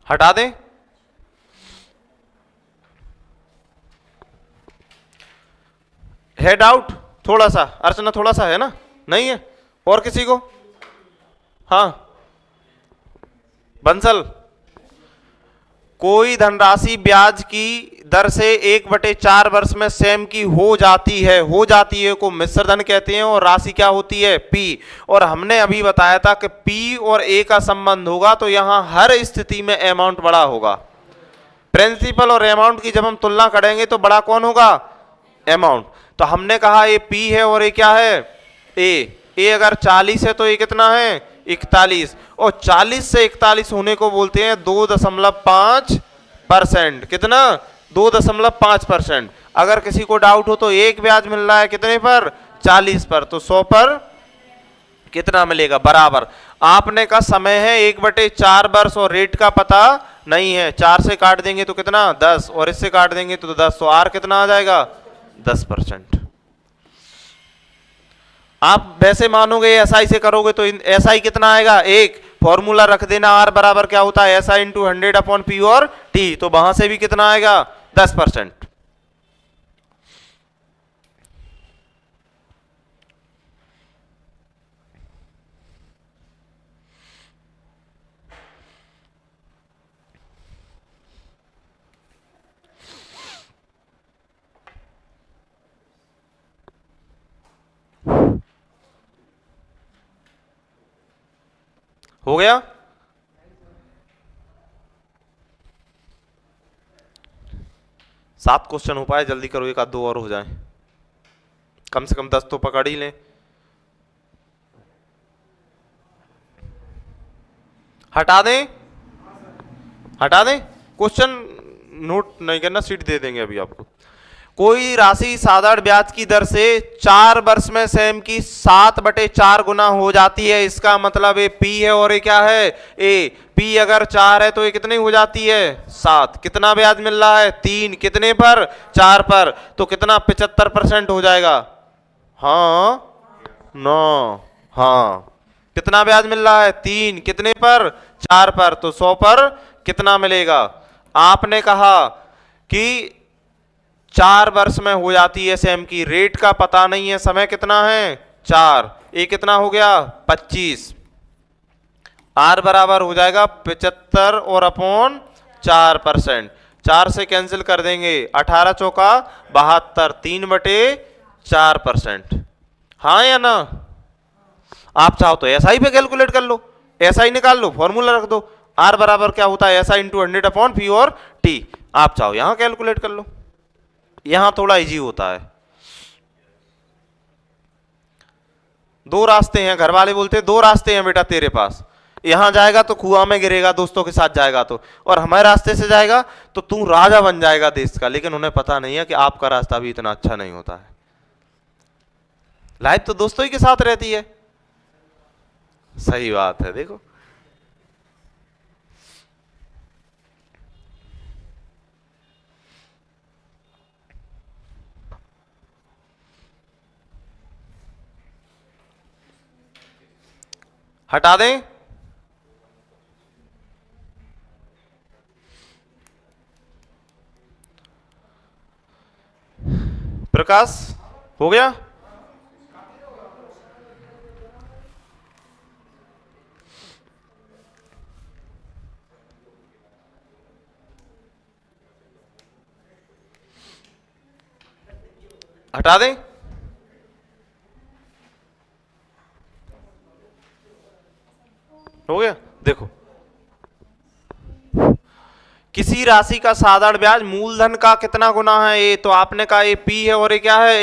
हटा दें? है डाउट थोड़ा सा? अर्चना थोड़ा सा है ना? नहीं है? और किसी को? हाँ बंसल, कोई धनराशि ब्याज की दर से 1/4 वर्ष में सेम की हो जाती है को मिश्र धन कहते हैं, और राशि क्या होती है? पी। और हमने अभी बताया था कि पी और ए का संबंध होगा तो यहां हर स्थिति में अमाउंट बड़ा होगा। प्रिंसिपल और अमाउंट की जब हम तुलना करेंगे तो बड़ा कौन होगा? अमाउंट। तो हमने कहा ये पी है और ये क्या है? ए अगर 40 है तो ये कितना है? 41। और 40 से 41 होने को बोलते हैं 2.5%। कितना? 2.5%। अगर किसी को डाउट हो तो एक ब्याज मिल रहा है कितने पर? 40 पर, तो 100 पर कितना मिलेगा? बराबर। आपने का समय है 1/4 वर्ष और रेट का पता नहीं है। 4 से काट देंगे तो कितना? 10, और इससे काट देंगे तो 10, तो आर कितना आ जाएगा? 10%। आप वैसे मानोगे एसआई से करोगे तो एसआई कितना आएगा? 1। फॉर्मूला रख देना, आर बराबर क्या होता है? एसआई इंटू 100/P और टी। तो वहां से भी कितना आएगा? 10%। हो गया? सात क्वेश्चन हो पाए, जल्दी करो, एक आध दो और हो जाए, कम से कम 10 तो पकड़ ही लें। हटा दें? हटा दें? क्वेश्चन नोट नहीं करना, सीट दे देंगे अभी आपको। कोई राशि साधारण ब्याज की दर से 4 वर्ष में सेम की 7/4 गुना हो जाती है। इसका मतलब ये पी है और ये क्या है? ए। पी अगर 4 है तो ये कितनी हो जाती है? 7। कितना ब्याज मिल रहा है? 3। कितने पर? 4 पर। तो कितना? 75% हो जाएगा। हाँ 9। हाँ कितना ब्याज मिल रहा है? 3। कितने पर? 4 पर। तो 100 पर कितना मिलेगा? आपने कहा कि 4 वर्ष में हो जाती है सेम की, रेट का पता नहीं है, समय कितना है? 4। ये कितना हो गया? 25। आर बराबर हो जाएगा 75 और अपॉन 4%। 4 से कैंसिल कर देंगे, 18 चौका 72, 3/4%। हाँ या ना? आप चाहो तो एसआई पे कैलकुलेट कर लो, एसआई निकाल लो, फॉर्मूला रख दो। आर बराबर क्या होता है? एसआई इंटू 100/P और टी। आप चाहो यहां कैलकुलेट कर लो, यहां थोड़ा इजी होता है। 2 रास्ते हैं, घर वाले बोलते हैं 2 रास्ते हैं बेटा तेरे पास, यहां जाएगा तो कुआं में गिरेगा, दोस्तों के साथ जाएगा तो, और हमारे रास्ते से जाएगा तो तू राजा बन जाएगा देश का। लेकिन उन्हें पता नहीं है कि आपका रास्ता भी इतना अच्छा नहीं होता है। लाइफ तो दोस्तों ही के साथ रहती है। सही बात है। देखो हटा दें? प्रकाश हो गया? हटा दें? हो गया? देखो, किसी राशि का साधारण ब्याज मूलधन का कितना गुना है? ए। तो आपने कहा ए पी है और ये क्या है?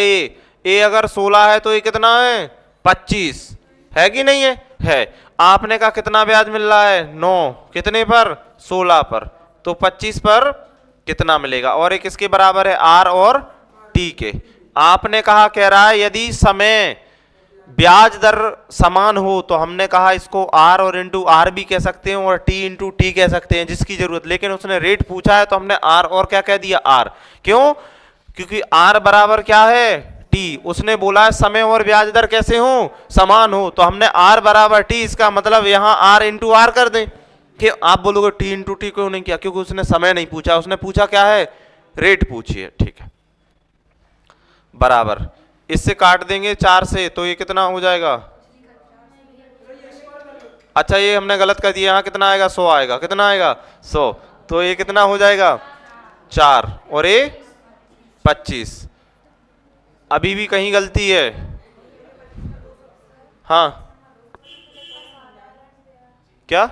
ए अगर 16 है तो ये कितना है? 25 है कि नहीं है? है। आपने कहा कितना ब्याज मिल रहा है? 9। कितने पर? 16 पर। तो 25 पर कितना मिलेगा? और ये किसके बराबर है? आर और टी के। आपने कहा, कह रहा है यदि समय ब्याज दर समान हो तो हमने कहा इसको आर और इंटू आर भी कह सकते हैं और टी इंटू टी कह सकते हैं, जिसकी जरूरत। लेकिन उसने रेट पूछा है तो हमने आर और क्या कह दिया? आर। क्यों? क्योंकि आर बराबर क्या है? टी। उसने बोला है समय और ब्याज दर कैसे हो? समान हो, तो हमने आर बराबर टी, इसका मतलब यहां आर इंटू आर कर दें। कि आप बोलोगे टी इंटू टी क्यों नहीं किया, क्योंकि उसने समय नहीं पूछा, उसने पूछा क्या है, रेट पूछी है। ठीक है, बराबर इससे काट देंगे 4 से, तो ये कितना हो जाएगा, अच्छा ये हमने गलत कर दिया, यहाँ कितना आएगा, 100 आएगा, कितना आएगा 100, तो ये कितना हो जाएगा 4 और ये 25। अभी भी कहीं गलती है, हाँ क्या